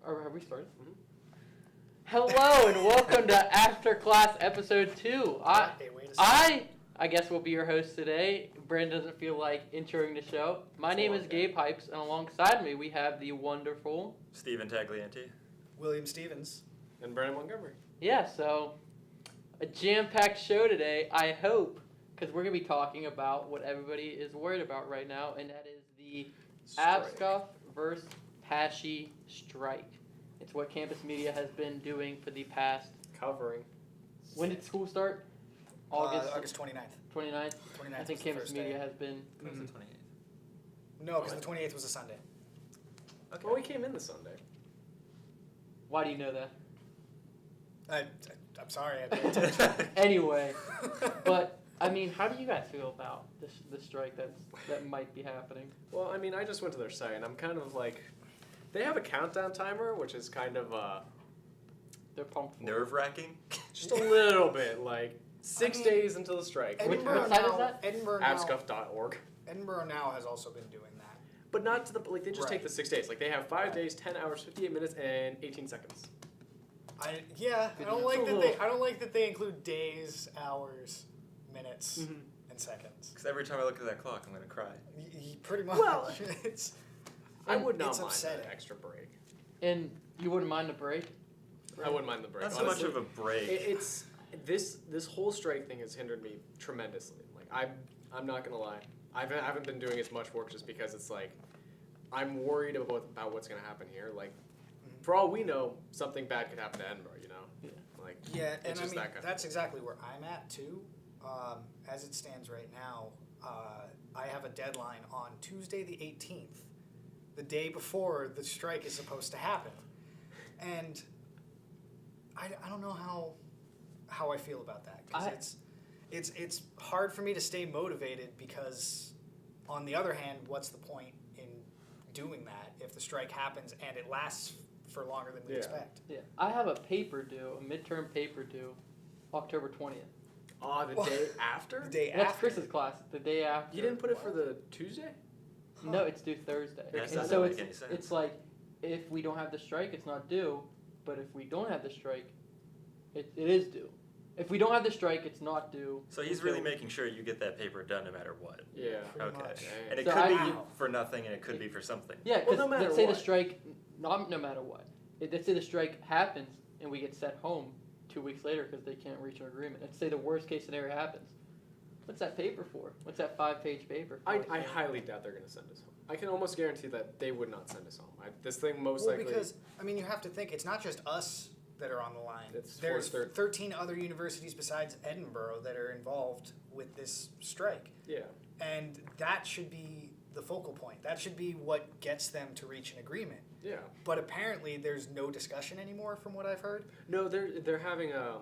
Or have we started? Mm-hmm. Hello and welcome to After Class Episode 2. I guess will be your host today. Brandon doesn't feel like introing the show. My name is Gabe Hypes, and alongside me we have the wonderful... Stephen Taglianti. William Stevens. And Brandon Montgomery. Yeah, so a jam-packed show today, I hope, because we're going to be talking about what everybody is worried about right now, and that is the ABSCOF versus PASHE strike. It's what Campus Media has been doing for the past... Covering. When did school start? August 29th. 29th? 29th I think Campus Media has been... It was the 28th. No, because the 28th was a Sunday. Okay. Well, we came in the Sunday. Why do you know that? I'm sorry, I paid attention. Anyway, but, I mean, how do you guys feel about this strike that might be happening? Well, I mean, I just went to their site, and I'm kind of like... They have a countdown timer, which is kind of, They're pumped. Nerve-wracking? just a little bit, like, 6 days until the strike. What site is that? ABSCOF.org. Edinburgh Now has also been doing that. But not to the, like, they just Right. take the 6 days. Like, they have 5 days, 10 hours, 58 minutes, and 18 seconds. I don't like that they include days, hours, minutes, and seconds. Because every time I look at that clock, I'm going to cry. Pretty much. Well, it's I would not it's mind upsetting. an extra break. And you wouldn't mind the break? I wouldn't mind the break. Not so much of a break. It's this whole strike thing has hindered me tremendously. Like I'm not gonna lie, I haven't been doing as much work just because it's like I'm worried about what's gonna happen here. Like for all we know, something bad could happen to Edinburgh. You know, like and I mean that's of exactly where I'm at too. As it stands right now, I have a deadline on Tuesday the 18th, the day before the strike is supposed to happen, and I don't know how I feel about that, because it's hard for me to stay motivated, because on the other hand, what's the point in doing that if the strike happens and it lasts for longer than we expect? Yeah. I have a paper due, a midterm paper due, October 20th. the day after. The day That's after. Chris's class, the day after. You didn't put it for the Tuesday? No, it's due Thursday. Yeah, And that so doesn't make any sense. it's like, if we don't have the strike, it's not due. But if we don't have the strike, it is due. If we don't have the strike, it's not due. So he's really making sure you get that paper done no matter what. Yeah. Pretty Okay. much. And it So could be Wow. for nothing and it could be for something. Yeah, because Well, no matter let's say the what. strike, no matter what. Let's say the strike happens and we get sent home 2 weeks later because they can't reach an agreement. Let's say the worst case scenario happens. What's that paper for? What's that 5-page paper for? I highly doubt they're going to send us home. I can almost guarantee that they would not send us home. This thing most Well, likely... because, I mean, you have to think, it's not just us that are on the line. There's 13 other universities besides Edinburgh that are involved with this strike. Yeah. And that should be the focal point. That should be what gets them to reach an agreement. Yeah. But apparently there's no discussion anymore from what I've heard. No, they're having a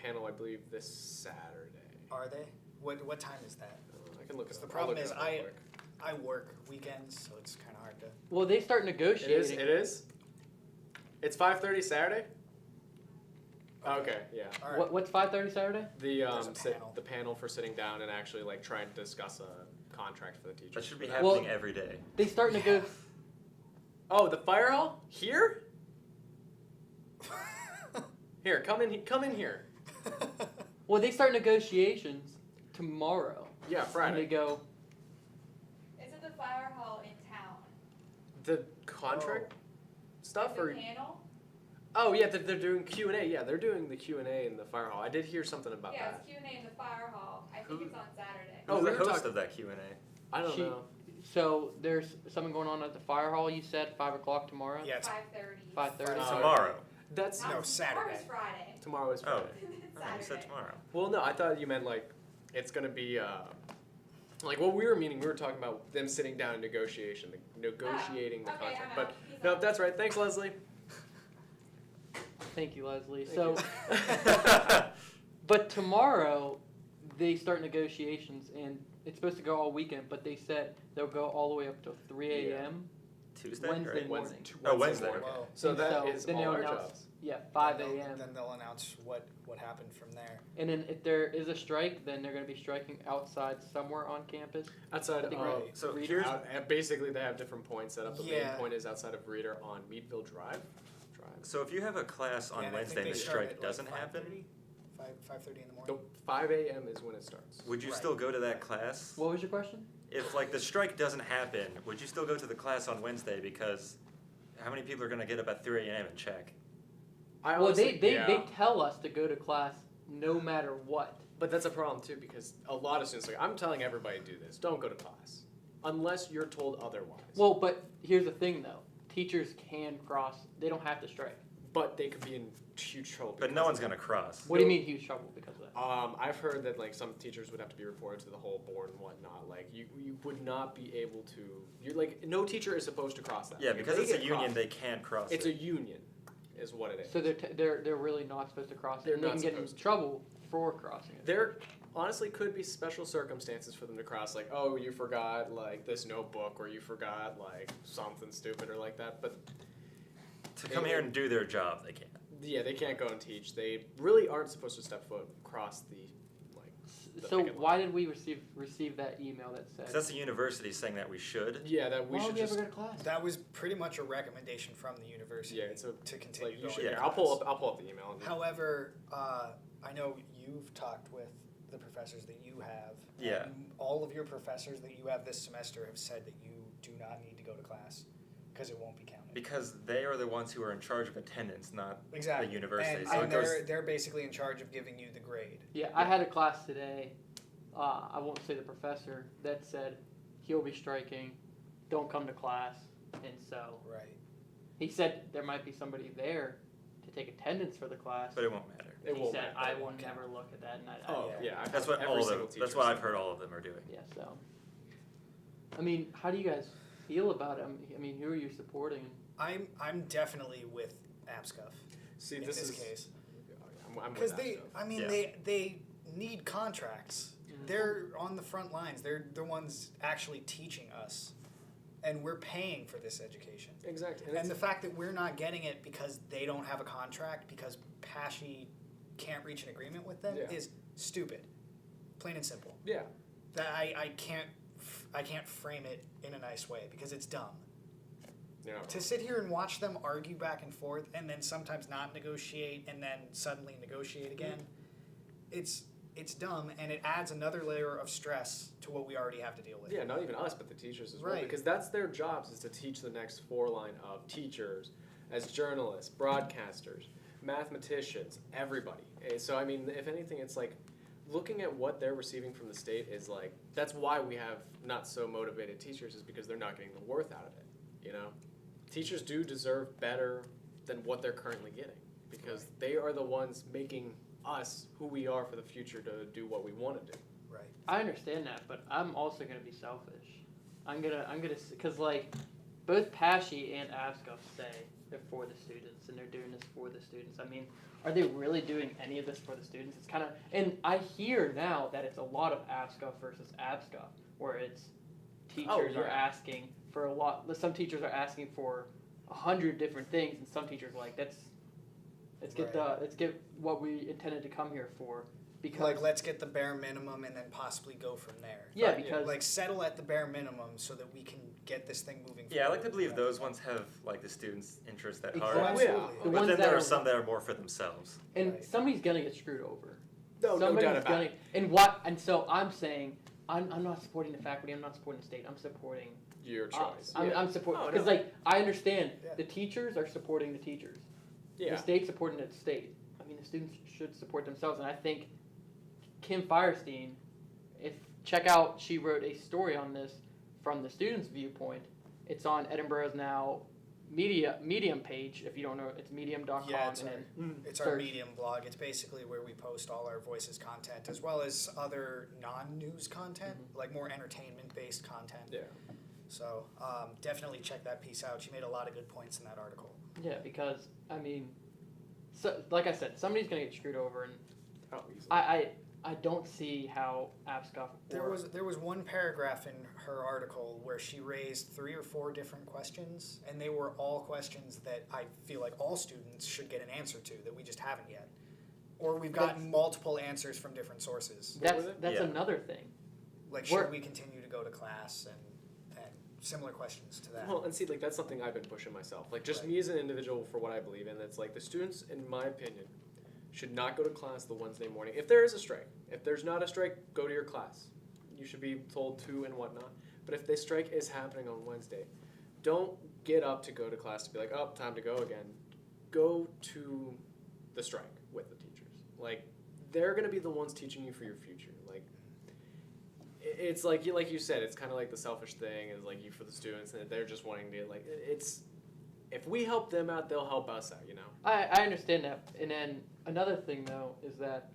panel, I believe, this Saturday. Are they? What time is that? I can look it Because up. the problem I'll is look it up real quick. I work weekends, so it's kind of hard to... Well, they start negotiating. It is? It's 5:30 Saturday? Okay, yeah. All right. What's 5:30 Saturday? The There's a panel. the panel for sitting down and actually like trying to discuss a contract for the teachers. That should be Well- happening every day. They start nego. Oh, the fire hall? Here? Here, come in here. Well, they start negotiations tomorrow. Yeah, And they Friday. go, It's at the fire hall in town. The contract stuff The or panel? oh yeah, they're doing Q&A. Yeah, they're doing the Q&A in the fire hall. I did hear something about Yeah, that. it's Q&A in the fire hall. I think Who- it's on Saturday. Oh, Who's we the were host talking- of that Q&A? I don't She- know. so there's something going on at the fire hall, you said, 5 o'clock tomorrow? Yeah, it's 5:30. 5:30. Tomorrow. That's No, Tomorrow's Saturday. Friday. tomorrow is Oh. Friday. It's Oh, you said Saturday. tomorrow. Well, no, I thought you meant like it's gonna be like what we were meaning. We were talking about them sitting down in negotiating the Okay, contract. I'm But out. He's no, out. that's right. Thanks, Leslie. Thank you, Leslie. Thank So, but tomorrow they start negotiations, and it's supposed to go all weekend. But they said they'll go all the way up till 3 a.m. Tuesday, Wednesday right? morning. Oh, Wednesday. morning. Whoa. So And that so is then all they'll our announce- jobs. Yeah, 5 Then they'll- a.m. Then they'll announce what happened from there. And then if there is a strike, then they're going to be striking outside somewhere on campus. Outside I think of right. So Reader here's basically they have different points set up. The Yeah. main point is outside of Reader on Meadville Drive. so if you have a class on And I think Wednesday they and the start strike at, doesn't 5:30? happen, 5:30 in the The morning. 5 a.m. is when it starts. would you Right. still go to that class? What was your question? If like the strike doesn't happen, would you still go to the class on Wednesday? Because how many people are gonna get up at 3 a.m. and check? I Well, honestly, they yeah. tell us to go to class no matter what. But that's a problem too because a lot of students like I'm telling everybody to do this. Don't go to class unless you're told otherwise. Well, but here's the thing though. Teachers can cross. They don't have to strike. but they could be in huge trouble. But because no of one's that. gonna cross. What do you mean huge trouble because of that? I've heard that like some teachers would have to be reported to the whole board and whatnot. Like you would not be able to. You're like no teacher is supposed to cross that. Yeah, If because they it's a get union, crossed, they can't cross it's it. a union, is what it is. So they're really not supposed to cross it. They're and they not can get in supposed to. trouble for crossing it. There honestly could be special circumstances for them to cross, like oh you forgot like this notebook or you forgot like something stupid or like that. But To come here and do their job, they can't. yeah, they can't go and teach. They really aren't supposed to step foot across the like. the So picket why line. did we receive that email that said? Because that's the university saying that we should. Yeah, that we why should would we just. ever go to class? That was pretty much a recommendation from the university. Yeah, it's a to It's continue like you going should. to Yeah, class. I'll pull up the email. And However, I know you've talked with the professors that you have. Yeah. And all of your professors that you have this semester have said that you do not need to go to class because it won't be counted. Because they are the ones who are in charge of attendance, not Exactly. the university. And, So and it goes. they're basically in charge of giving you the grade. Yeah, I had a class today. I won't say the professor that said he'll be striking. Don't come to class, and so Right. he said there might be somebody there to take attendance for the class. But it won't matter. It he won't said matter. I It will won't count. never look at that, and Oh Yeah. yeah, I've That's had what every all of single them. teacher That's what I've say heard that. all of them are doing. yeah. So, I mean, how do you guys feel about it? I mean, who are you supporting? I'm definitely with AppScuff See, in this this is case. I'm Because with they, that I mean, Yeah. they need contracts. Mhm. They're on the front lines. They're the ones actually teaching us, and we're paying for this education. stuff. Exactly. And the fact that we're not getting it because they don't have a contract, because Pesci can't reach an agreement with them, Yeah. is stupid. Plain and simple. yeah, That I can't frame it in a nice way because it's dumb. you know, To sit here and watch them argue back and forth and then sometimes not negotiate and then suddenly negotiate again, it's dumb and it adds another layer of stress to what we already have to deal with. yeah, not even us, but the teachers as well, Right. because that's their jobs is to teach the next four line of teachers, as journalists, broadcasters, mathematicians, everybody. So I mean, if anything, it's like looking at what they're receiving from the state is like that's why we have not so motivated teachers is because they're not getting the worth out of it. You know, teachers do deserve better than what they're currently getting because they are the ones making us who we are for the future to do what we want to do. Right. I understand that, but I'm also gonna be selfish. I'm gonna, cause like, both Pesci and Abscuff say they're for the students and they're doing this for the students. I mean, are they really doing any of this for the students? It's kind of, and I hear now that it's a lot of Abscuff versus Abscuff, where it's teachers are yeah. asking for a lot. Some teachers are asking for 100 different things, and some teachers are like, let's get what we intended to come here for. Because Like, let's get the bare minimum and then possibly go from there. yeah, Right, because Like, settle at the bare minimum so that we can get this thing moving forward. Yeah, I like to believe those ones have like the students' interest at heart. Oh, Exactly. absolutely. The But ones then that there are- are some that are more for themselves. and Right. somebody's gonna get screwed over. No Somebody's doubt about gonna, it. and so I'm saying I'm not supporting the faculty. I'm not supporting the state. I'm supporting Your us. choice. I'm supporting Oh, because no. like I understand Yeah. the teachers are supporting the teachers. Yeah. The state's supporting the state. I mean, the students should support themselves, and I think Kim Firestein, check out, she wrote a story on this from the students' viewpoint. It's on Edinburgh's Now Medium page. If you don't know, it's medium.com. Yeah, it's and our- then It's our search. Medium blog. It's basically where we post all our Voices content as well as other non-news content, like more entertainment-based content. Yeah. So definitely check that piece out. She made a lot of good points in that article. Yeah, because I mean, so like I said, somebody's gonna get screwed over, and Oh, easily. I don't see how APSCOF There was one paragraph in her article where she raised 3 or 4 different questions, and they were all questions that I feel like all students should get an answer to that we just haven't yet, or we've gotten That's- multiple answers from different sources. That's was it? that's Yeah. another thing. Like, We're- should we continue to go to class and similar questions to that? Well, and see, like that's something I've been pushing myself. Like just Right. me as an individual for what I believe in. It's like the students, in my opinion, should not go to class the Wednesday morning. If there is a strike, if there's not a strike, go to your class. You should be told to and whatnot. But if the strike is happening on Wednesday, don't get up to go to class to be like, oh, time to go again. Go to the strike with the teachers. Like they're gonna be the ones teaching you for your future. Like it's like you said, it's kind of like the selfish thing is like you for the students, and they're just wanting to like it's. If we help them out, they'll help us out. You know. I understand that. And then another thing though is that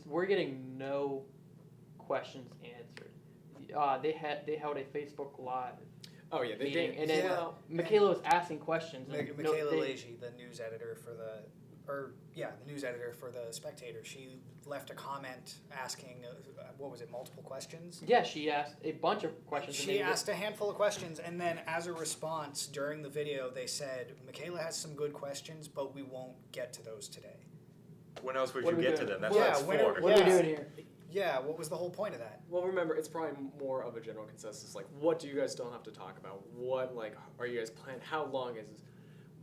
we're getting no questions answered. They held a Facebook Live Oh yeah, they meeting, did. and then Yeah. Michaela was asking questions. And no, Michaela they- Leahy, the news editor for the news editor for the Spectator, she left a comment asking, what was it, multiple questions? Yeah, she asked a bunch of questions. and She they- asked a handful of questions, and then as a response during the video, they said, Michaela has some good questions, but we won't get to those today. When else would What you are we get to doing? them? That's Yeah, what it's when for. are- What are we Yeah. doing here? Yeah, what was the whole point of that? Well, remember, it's probably more of a general consensus. Like, what do you guys still have to talk about? What like are you guys planning? How long is this?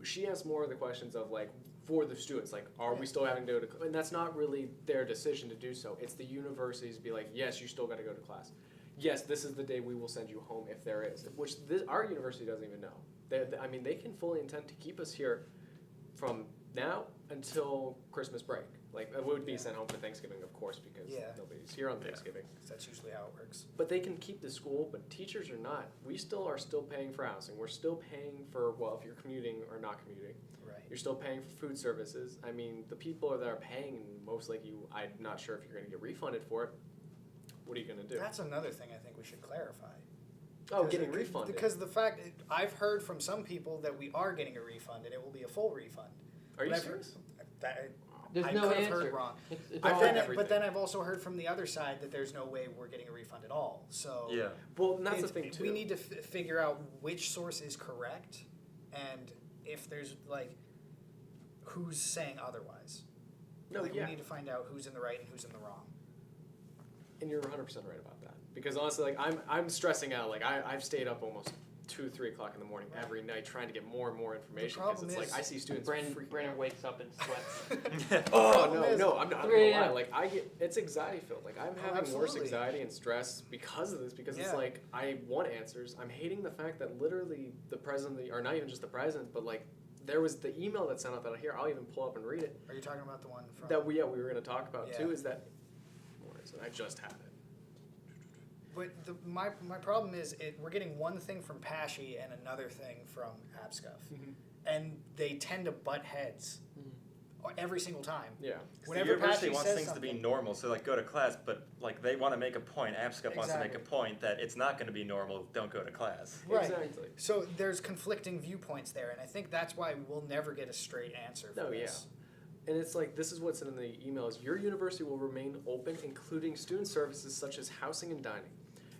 She asked more of the questions of like for the students, like, are we still having to go to? And that's not really their decision to do so. It's the universities be like, yes, you still got to go to class. Yes, this is the day we will send you home if there is. Which our university doesn't even know. I mean, they can fully intend to keep us here from now until Christmas break. Like, it would be sent home for Thanksgiving, of course, because Yeah. nobody's here on Yeah. Thanksgiving. 'Cause that's usually how it works. But they can keep the school, but teachers are not. We still are still paying for housing. We're still paying for, well, if you're commuting or not commuting, Right. you're still paying for food services. I mean, the people that are paying, and most like you, I'm not sure if you're going to get refunded for it. What are you going to do? That's another thing I think we should clarify. Oh, Because getting it could- refunded. Because the fact, I've heard from some people that we are getting a refund and it will be a full refund. Are you But I've- serious? That, There's I no could have answer. heard wrong. It's I've all- read But everything. then I've also heard from the other side that there's no way we're getting a refund at all. So Yeah. Well, and that's the it's- thing too. we need to figure out which source is correct, and if there's like, who's saying otherwise. No, Like, yeah. we need to find out who's in the right and who's in the wrong. And you're 100% right about that. Because honestly, like I'm stressing out. Like I've stayed up almost 2, 3 o'clock in the morning every night trying to get more and more information. Because problem it's like is- I see students Brandon freaking out. wakes up and sweats. Oh Problem no, is- no, I'm not 3 gonna lie. a.m. Like it's anxiety filled. Like I'm having worse absolutely. anxiety and stress because of this. Because it's Yeah. like I want answers. I'm hating the fact that literally the president, or not even just the president, but like there was the email that sent out that here I'll even pull up and read it. Are you talking about the one from? That we were gonna talk about Yeah. too. Is that where is it? I just had it. But my problem is we're getting one thing from Pashy and another thing from AppScuff, and they tend to butt heads every single time. Yeah. 'Cause the Whenever university Pashy wants says things to be something- normal, so like go to class, but like they want to make a point. AppScuff wants to make a Exactly. point that it's not going to be normal. Don't go to class. Right. Exactly. So there's conflicting viewpoints there, and I think that's why we'll never get a straight answer for No, yeah. this. And it's like, this is what's in the emails. Your university will remain open, including student services such as housing and dining.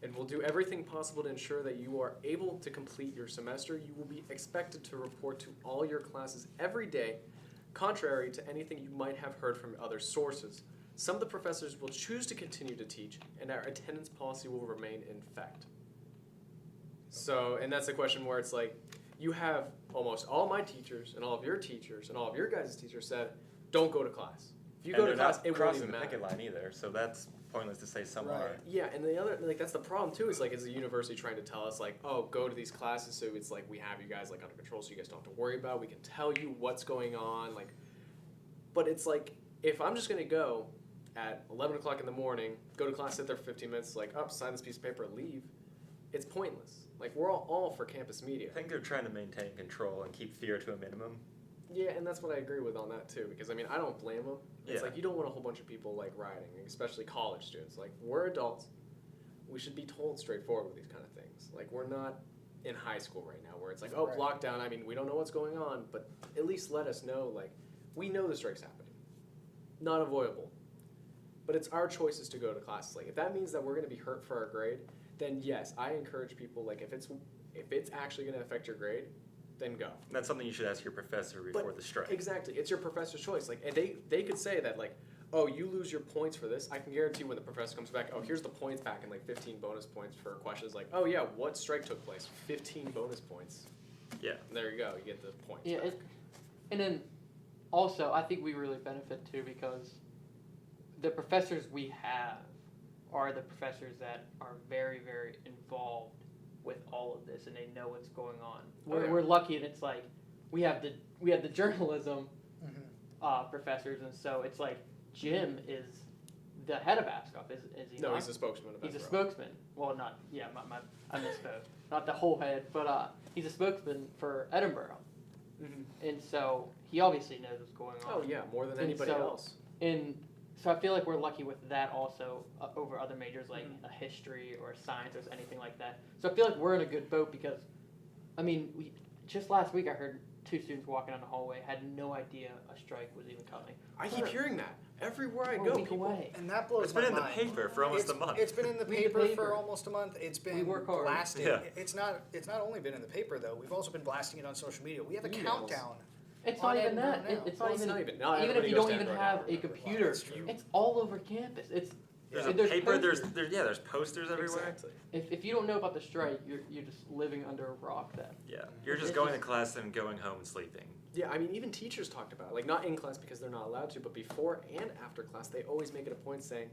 And will do everything possible to ensure that you are able to complete your semester. You will be expected to report to all your classes every day, contrary to anything you might have heard from other sources. Some of the professors will choose to continue to teach, and our attendance policy will remain in effect. So, and that's the question where it's like, you have almost all my teachers and all of your teachers and all of your guys' teachers said, don't go to class. If you And go to they're class, not it won't crossing even the matter. picket line either, so that's pointless to say some Right. are. Yeah, and the other, like, that's the problem too, is like, is the university trying to tell us, like, oh, go to these classes, so it's like, we have you guys, like, under control, so you guys don't have to worry about it. We can tell you what's going on, like, but it's like, if I'm just gonna go at 11 o'clock in the morning, go to class, sit there for 15 minutes, like, up, sign this piece of paper, leave, it's pointless. Like, we're all for campus media. I think they're trying to maintain control and keep fear to a minimum. Yeah, and that's what I agree with on that too, because I mean, I don't blame them. It's Yeah. like you don't want a whole bunch of people like rioting, especially college students. Like, we're adults. We should be told straightforward with these kind of things. Like, we're not in high school right now where it's like, oh, Right. lockdown, I mean, we don't know what's going on, but at least let us know, like, we know the strike's happening. Not avoidable. but it's our choices to go to classes. Like if that means that we're going to be hurt for our grade, then yes, I encourage people, like if it's actually going to affect your grade, then go. That's something you should ask your professor before the strike. Exactly, it's your professor's choice. Like, and they could say that, like, oh, you lose your points for this. I can guarantee when the professor comes back, oh, here's the points back and like 15 bonus points for questions. Like, oh yeah, what strike took place? 15 bonus points. Yeah. There you go. You get the points. Yeah, back. and then also I think we really benefit too because the professors we have are the professors that are very, very involved with all of this and they know what's going on. Oh, yeah. We're lucky, and it's like we have the journalism professors, and so it's like Jim is the head of ASCOP, is he No, not? he's a spokesman of He's a Edinburgh. spokesman. Well, not I misspoke. Not the whole head, but he's a spokesman for Edinburgh, and so he obviously knows what's going on. Oh yeah, more than And anybody so- else. And so I feel like we're lucky with that also over other majors like a history or science or anything like that. So I feel like we're in a good boat because, I mean, just last week I heard 2 students walking down the hallway had no idea a strike was even coming. I keep hearing that everywhere I We're a go. week people- away. And that blows It's been my in the mind. paper for almost a month. It's been in the Read the paper paper. for almost a month. It's been We work hard. blasted. Yeah. It's not only been in the paper though. We've also been blasting it on social media. We have a Emails. countdown. It's On not even Edinburgh that. now. It's Well, not it's even. not even. Not Even if everybody you goes don't to even Edinburgh have now, a remember. computer, That's true. it's all over campus. It's There's Yeah. a There's paper. There's posters. there's posters everywhere. Exactly. if you don't know about the strike, you're just living under a rock. That Yeah. You're just It's going to just- class and going home and sleeping. Yeah, I mean, even teachers talked about it. Like, not in class because they're not allowed to, but before and after class, they always make it a point saying,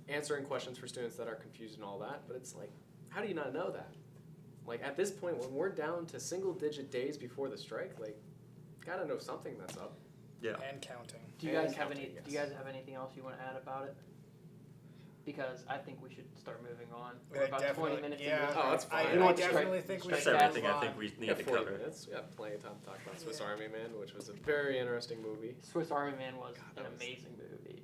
answering questions for students that are confused and all that. But it's like, how do you not know that? Like, at this point, when we're down to single-digit days before the strike, like, gotta know something that's up. Yeah. And counting. Do you And guys have counting, any? yes. Do you guys have anything else you want to add about it? Because I think we should start moving on. We're Yeah, about definitely. 20 minutes Yeah. into Oh, that's this. fine. I, We don't I want to definitely strike- think we strike should That's that everything move I think on. we need Yeah, to 40 cover. minutes. We have plenty of time to talk about Swiss Yeah. Army Man, which was a very interesting movie. Swiss Army Man was God, an that was- amazing movie.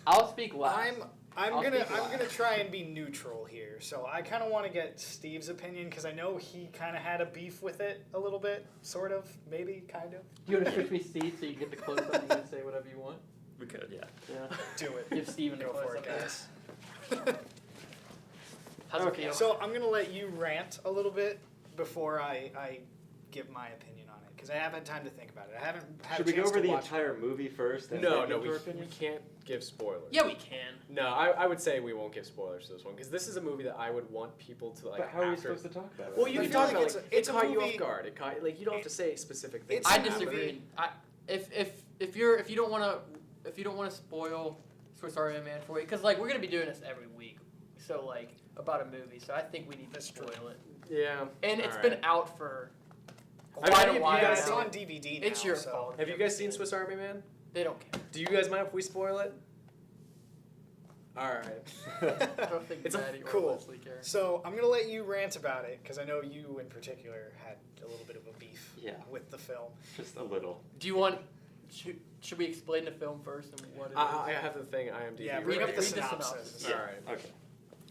I'll speak last. I'm I'll gonna speak I'm gonna last. try and be neutral here. So I kind of want to get Steve's opinion because I know he kind of had a beef with it a little bit, sort of, maybe, kind of. Do you want to switch me seats so you get the close up and you can say whatever you want? We could, yeah. Yeah. Do it. Give Steven the Go close for it, up. guys. How's it feel? So I'm gonna let you rant a little bit before I give my opinion on it because I haven't had time to think about it. I haven't had Should a we go chance over to the watch entire movie first? And No, then no, give we our opinions? can't give spoilers. Yeah, we can. No, I would say we won't give spoilers to this one because this is a movie that I would want people to like. But how are we after- supposed to talk about it? Well, you I can feel talk like about it's like a- it's it a caught you movie- off guard. It caught like you don't have to say specific things. it's I a movie- disagree. If you don't want to spoil Swiss Army Man for you, because like we're gonna be doing this every week, so like about a movie, so I think we need to That's true. spoil it. Yeah. And it's All been right. out for I mean, quite have a you while guys It's now. on DVD now. It's your so. fault. Have you guys seen Swiss Army Man? They don't care. Do you guys mind if we spoil it? All right. I don't think It's Maddie or cool. Leslie care. So I'm gonna let you rant about it because I know you in particular had a little bit of a beef Yeah. with the film. Just a little. Do you want? Should we explain the film first and what it is? I have the thing IMDb. Yeah, right bring up here. the read the synopsis. synopsis. All right. Okay.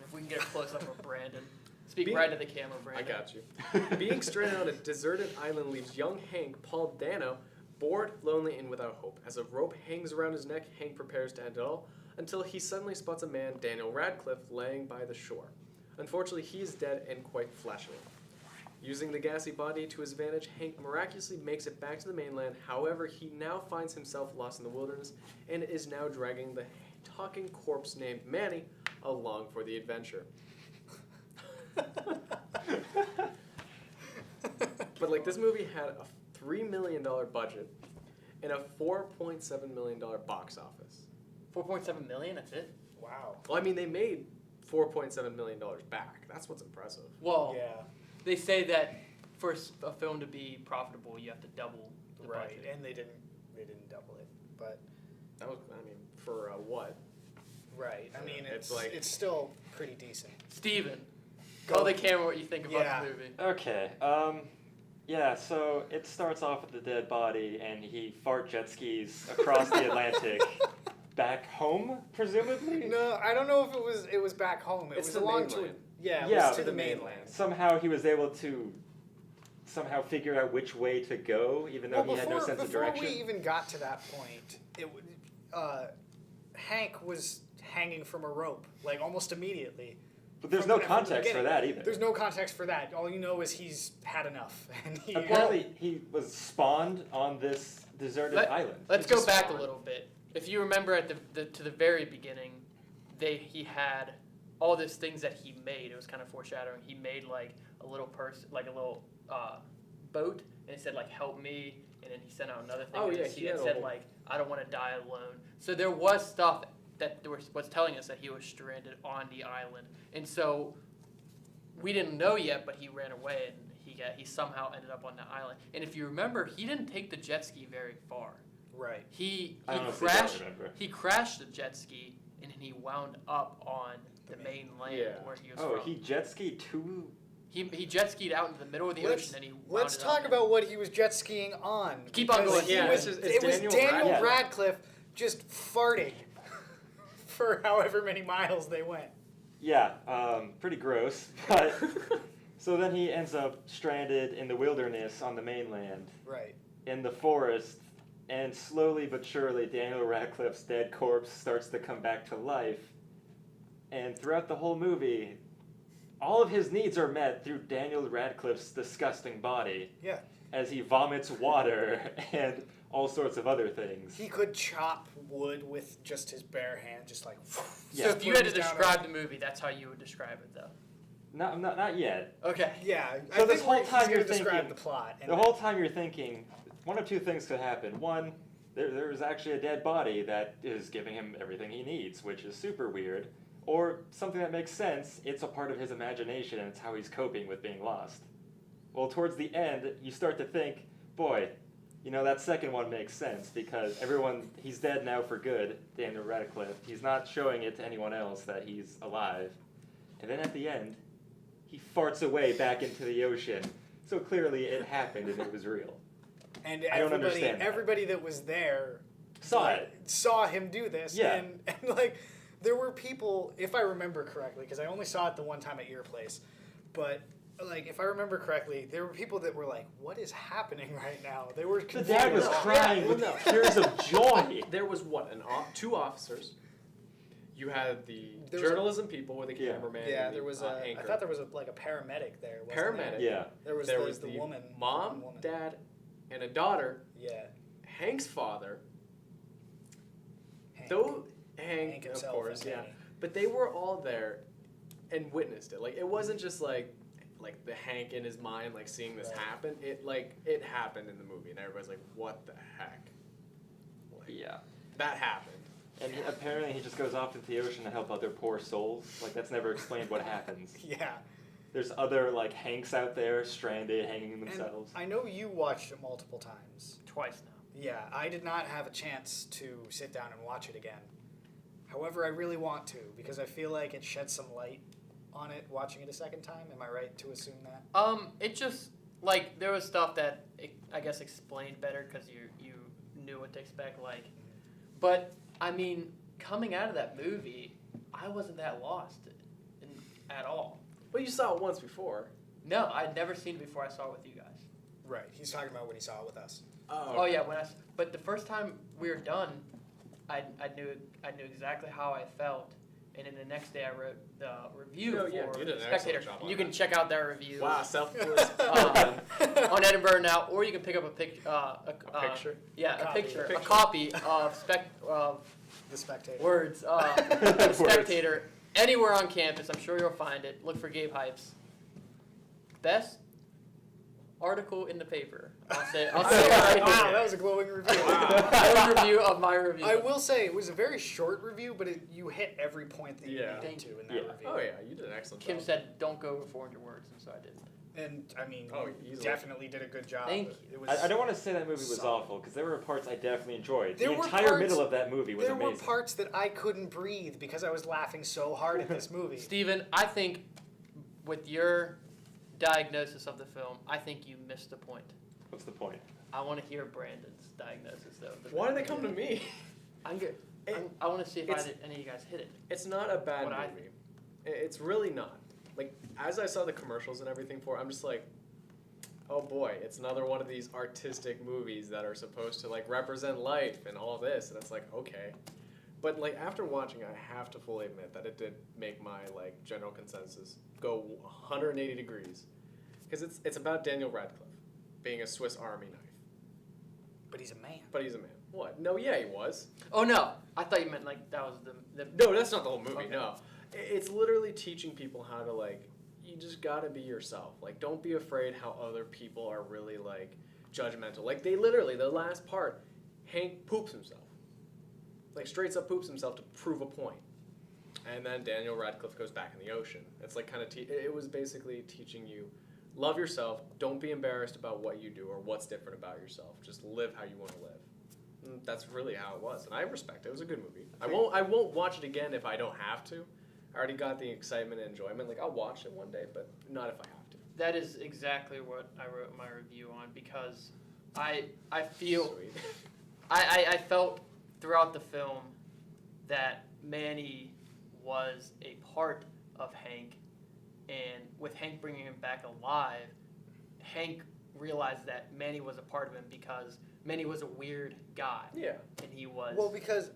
If we can get a close up of Brandon. Speak Being- right to the camera, I Brandon. got you. Being stranded on a deserted island leaves young Hank, Paul Dano, bored, lonely, and without hope. As a rope hangs around his neck, Hank prepares to end it all until he suddenly spots a man, Daniel Radcliffe, laying by the shore. Unfortunately, he is dead and quite fleshly. Using the gassy body to his advantage, Hank miraculously makes it back to the mainland. However, he now finds himself lost in the wilderness and is now dragging the talking corpse named Manny along for the adventure. But like this movie had a $3 million budget and a $4.7 million box office. 4.7 million. That's it. Wow. Well, I mean, they made $4.7 million back. That's what's impressive. Well, Yeah. they say that for a film to be profitable, you have to double the Right. budget. And they didn't double it, but That was, I mean, for what? right. I mean, It's it's like- it's still pretty decent. Steven, Go. tell the camera what you think about Yeah. the movie. Okay. Yeah. So it starts off with the dead body, and he fart jet skis across the Atlantic, back home, presumably. No, I don't know if it was back home. It It's was the along to mainland. yeah, it Yeah. was to To the the mainland. mainland. Somehow he was able to somehow figure out which way to go, even though Well, he had no sense of before direction. we even got to that point, it would Hank was hanging from a rope, like almost immediately. But there's From no the- from the context for beginning. that either. There's no context for that. All you know is he's had enough, and he. Apparently, he was spawned on this deserted island. Let's He go just back a spawned. little bit. If you remember at to the very beginning, he had all these things that he made. It was kind of foreshadowing. He made like a little person, like a little boat, and it said like "Help me," and then he sent out another thing. Oh, and yeah, he he had had a said whole- like "I don't want to die alone." So there was stuff that was telling us that he was stranded on the island, and so we didn't know yet, but he ran away and he somehow ended up on the island. And if you remember, he didn't take the jet ski very far. Right. He I honestly crashed. don't remember. He crashed the jet ski and then he wound up on the main land Yeah. where he was Oh, from. he jet skied to. He jet skied out into the middle of the Let's- ocean and he wound Let's it talk up. about what he was jet skiing on. Keep on because going. he Yeah, was, it's it was Daniel Daniel Radcliffe. Radcliffe just farting for however many miles they went. Yeah, pretty gross. But so then he ends up stranded in the wilderness on the mainland, Right. in the forest, and slowly but surely Daniel Radcliffe's dead corpse starts to come back to life. And throughout the whole movie, all of his needs are met through Daniel Radcliffe's disgusting body. Yeah. As he vomits water and all sorts of other things. He could chop wood with just his bare hand, just like. So Yeah. if you had to Put his down describe the movie, that's how you would describe it, though. Not yet. Okay. Yeah. So I this think whole he's time gonna you're describe thinking- the plot. And The whole time you're thinking, one of two things could happen. One, there's actually a dead body that is giving him everything he needs, which is super weird. Or something that makes sense, it's a part of his imagination and it's how he's coping with being lost. Well, towards the end, you start to think, boy, that second one makes sense because he's dead now for good, Daniel Radcliffe. He's not showing it to anyone else that he's alive. And then at the end, he farts away back into the ocean. So clearly it happened and it was real. And I don't understand that. everybody that was there Saw it. saw him do this. Yeah. And like, there were people, if I remember correctly, because I only saw it the one time at your place, but like, if I remember correctly, there were people that were like, "What is happening right now?" They were The confused. dad was No. crying Yeah, with well, no. tears of joy. There was what two officers. You had the There was a- journalism people with the Yeah. cameraman. Yeah, and there the, was anchor. I thought there was like a paramedic there. Wasn't Paramedic. Yeah. There was there the, was the woman. mom, woman. dad, and a daughter. Yeah. Hank's father. Hank. Though Hank, of himself course, and yeah. Danny. But they were all there and witnessed it. Like, it wasn't just like the Hank in his mind, like seeing this Right. happen. It happened in the movie, and everybody's like, "What the heck?" Like, Yeah. that happened. And apparently he just goes off into the ocean to help other poor souls. Like, that's never explained what happens. Yeah. There's other, Hanks out there stranded, hanging themselves. And I know you watched it multiple times. Twice now. Yeah, I did not have a chance to sit down and watch it again. However, I really want to because I feel like it sheds some light on it watching it a second time. Am I right to assume that? It just there was stuff that I guess explained better because you knew what to expect. But I mean, coming out of that movie, I wasn't that lost at all. But you saw it once before. No, I'd never seen it before I saw it with you guys. Right. He's talking about when he saw it with us. Oh yeah, but the first time we were done, I knew exactly how I felt, and then the next day I wrote the review Oh, yeah, for you did an Spectator. excellent job on You can that. check out that review Wow, self on Edinburgh Now, or you can pick up a picture. Yeah, a Copy. picture, A a copy of The Spectator. Words, the Spectator, anywhere on campus. I'm sure you'll find it. Look for Gabe Hypes. Best article in the paper. I'll say it wow, right here. that was a glowing review. Glowing review of my review. I will say it was a very short review, but you hit every point that you Yeah. needed to in that Yeah. review. Oh yeah, you did an excellent Kim job. said, "Don't go over 400 words," and so I didn't. And I mean, Oh, you easily. definitely did a good job. Thank It you. was, I don't want to say that movie was solid. awful, because there were parts I definitely enjoyed. There The were entire parts- middle of that movie was There amazing. were parts that I couldn't breathe because I was laughing so hard at this movie. Steven, I think with your diagnosis of the film, I think you missed the point. What's the point? I want to hear Brandon's diagnosis though. Why did they come to me? I'm good. It- I want to see if it's- any of you guys hit it. It's not a bad What I movie. It's really not. Like, as I saw the commercials and everything for it, I'm just like, oh boy, it's another one of these artistic movies that are supposed to represent life and all this, and it's like, okay. But like after watching, I have to fully admit that it did make my like general consensus go 180 degrees, because it's about Daniel Radcliffe being a Swiss Army knife. But he's a man. But he's a man. What? No, yeah, he was. Oh no, I thought you meant like that was the No, that's not the whole movie. Okay. No, it's literally teaching people how to like. You just gotta be yourself. Like, don't be afraid how other people are really like judgmental. Like they literally, the last part, Hank poops himself. Like straight up poops himself to prove a point. And then Daniel Radcliffe goes back in the ocean. It's like kind of it was basically teaching you, love yourself. Don't be embarrassed about what you do or what's different about yourself. Just live how you want to live. And that's really how it was, and I respect it. It was a good movie. I won't watch it again if I don't have to. I already got the excitement and enjoyment. Like I'll watch it one day, but not if I have to. That is exactly what I wrote my review on, because I feel Sweet. I felt throughout the film that Manny was a part of Hank, and with Hank bringing him back alive, Hank realized that Manny was a part of him because Manny was a weird guy, Yeah. and he was. Well, because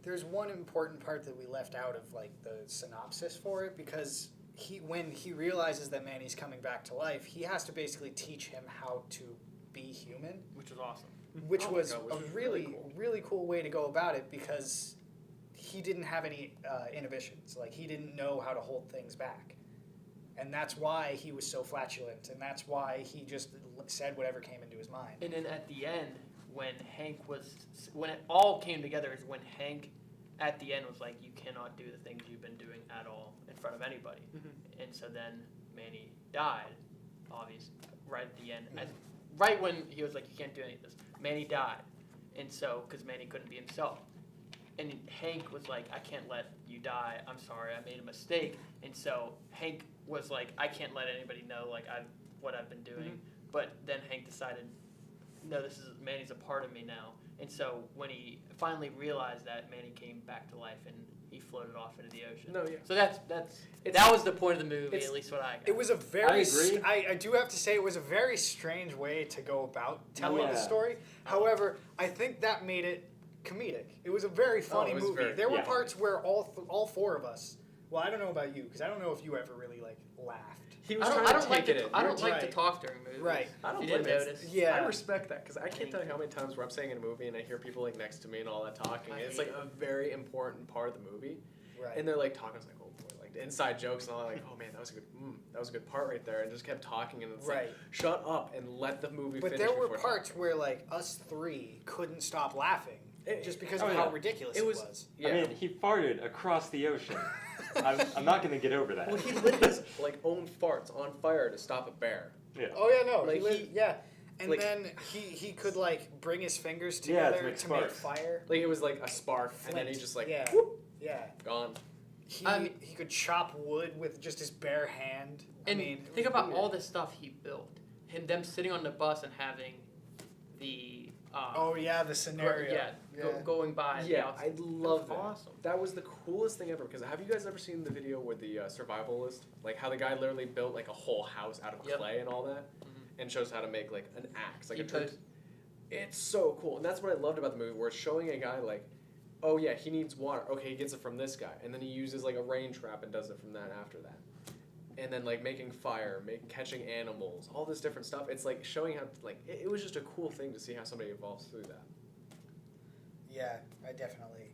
there's one important part that we left out of like the synopsis for it, because when he realizes that Manny's coming back to life, he has to basically teach him how to be human, which was awesome. which Oh my was God, which a was really really cool. cool way to go about it, because he didn't have any inhibitions. Like he didn't know how to hold things back. And that's why he was so flatulent, and that's why he just said whatever came into his mind. And then at the end, when it all came together, is when Hank, at the end, was like, "You cannot do the things you've been doing at all in front of anybody." Mhm. And so then Manny died, obviously, right at the end. Right when he was like, "You can't do any of this," Manny died, and so because Manny couldn't be himself. And Hank was like, "I can't let you die. I'm sorry, I made a mistake." And so Hank was like, "I can't let anybody know like what I've been doing." But then Hank decided, "No, Manny's a part of me now." And so when he finally realized that, Manny came back to life and he floated off into the ocean. No, yeah. So that was the point of the movie, at least what I got. It was a very. I agree. I do have to say it was a very strange way to go about telling the Yeah. story. However, I think that made it comedic. It was a very funny it was movie. very- There were yeah. parts where all four of us. Well, I don't know about you, because I don't know if you ever really like laughed. He was I trying don't to like take it to, in. I don't like to Right. talk during movies. Right. I don't You didn't blame it. notice. Yeah. I respect that, because I can't tell you how many times where I'm saying in a movie and I hear people like next to me and all that talking. I And it's hate like a very important part of the movie, Right. and they're like talking. It's like, oh boy, like the inside jokes and all. Like, oh man, that was a good part right there, and just kept talking, and it's Right. like, shut up and let the movie But finish. there were before parts talking. where like us three couldn't stop laughing just because oh, of yeah. how ridiculous it was. Yeah. I mean, he farted across the ocean. I'm not going to get over that. Well, he lit his like own farts on fire to stop a bear. Yeah. Oh yeah, no, Like, and like- then he could like bring his fingers Yeah, to together make to make sparks. fire. Like it was like a spark, and then he Flint. just like Yeah. whoop, Yeah, gone. he could chop wood with just his bare hand. And I mean, it think was about weird. all the stuff he built. Them sitting on the bus and having the Oh yeah, the scenario. going by. the Yeah, outside. I love that. Awesome. That was the coolest thing ever. Because have you guys ever seen the video with the survivalist? Like how the guy literally built like a whole house out of Yep. clay and all that, Mhm. and shows how to make like an axe, like He a tree. posted- It's so cool, and that's what I loved about the movie, where it's showing a guy like, oh yeah, he needs water. Okay, he gets it from this guy, and then he uses like a rain trap and does it from that after that. And then like making fire, catching animals, all this different stuff. It's like showing how like it was just a cool thing to see how somebody evolves through that. Yeah, I definitely.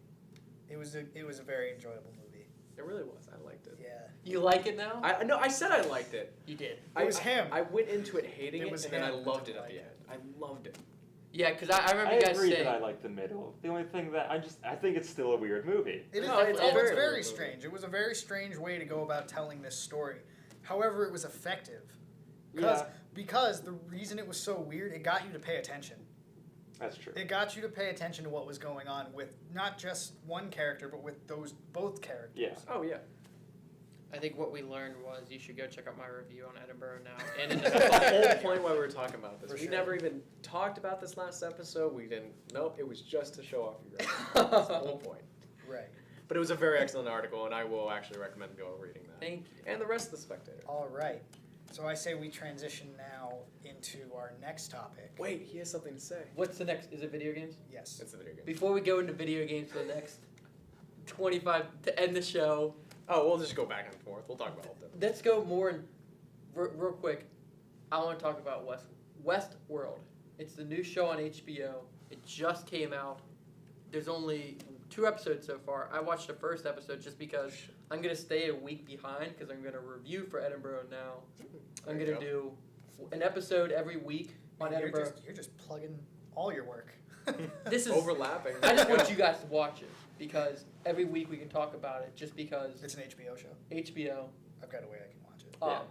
It was a very enjoyable movie. It really was. I liked it. Yeah. You like it now? I said I liked it. You did. It was I, him. I went into it hating It it, was and then I him that loved it didn't at the like end. I loved it. Yeah, because I remember I you guys agree saying. that I like the middle. The only thing that I think it's still a weird movie. It is. No, it's It's very very weird. strange. It was a very strange way to go about telling this story. However, it was effective. Because the reason it was so weird, it got you to pay attention. That's true. It got you to pay attention to what was going on with not just one character, but with both characters. Yeah. Oh yeah. I think what we learned was you should go check out my review on Edinburgh now. And in That's the whole the point why we were talking about this. For We sure. never even talked about this last episode. We didn't. Nope. It was just to show off you guys. That's the whole point. Right. But it was a very excellent article, and I will actually recommend go reading that. Thank you. And the rest of the Spectator. All right. So I say we transition now into our next topic. Wait, he has something to say. What's the next? Is it video games? Yes. It's the video game. Before we go into video games for the next 25 to end the show. Oh, we'll just go back and forth. We'll talk about all of them. Let's go more in, real quick. I want to talk about Westworld. It's the new show on HBO. It just came out. There's only 2 episodes so far. I watched the first episode just because I'm gonna stay a week behind because I'm gonna review for Edinburgh now. I'm There you gonna do an episode every week on Man, Edinburgh. you're just plugging all your work. This is Overlapping. I just want you guys to watch it because every week we can talk about it. Just because It's an HBO show. HBO. I've got a way I can watch it. Yeah.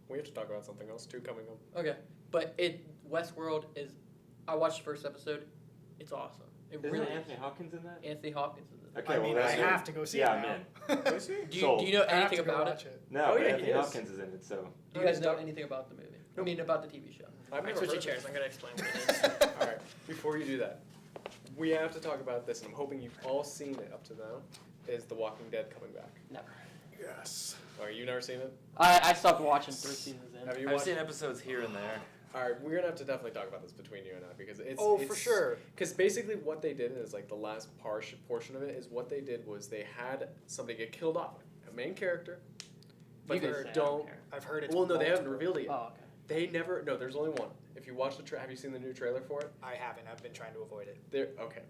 We have to talk about something else too coming up. Okay, but Westworld is. I watched the first episode. It's awesome. It Isn't really Anthony is. Hopkins in that? Anthony Hopkins is in it. Okay, I well, mean, I that's have to go see yeah, it I'm now. in. Do you Sold. know I have anything to go about it? watch it. No, Oh, but yeah, he Anthony is. Hopkins is in it, so. Do you guys know anything about the movie? I mean, about the TV show. I've never Switching heard of chairs. it. I'm gonna explain what it is. All right. Before you do that, we have to talk about this, and I'm hoping you've all seen it up to now. Is The Walking Dead coming back? Never. Yes. Oh, you've never seen it? I stopped watching 3 seasons in. Have you I've watched? seen episodes here and there. All right, we're gonna have to definitely talk about this between you and I because it's Oh, for sure. Because basically what they did is like the last portion of it is what they did was they had somebody get killed off, a main character, but You they can say, I don't. care. I've heard it's Well, no, they haven't multiple. revealed it yet. Oh, okay. They never. No, there's only one. If you watch the have you seen the new trailer for it? I haven't. I've been trying to avoid it. There. Okay.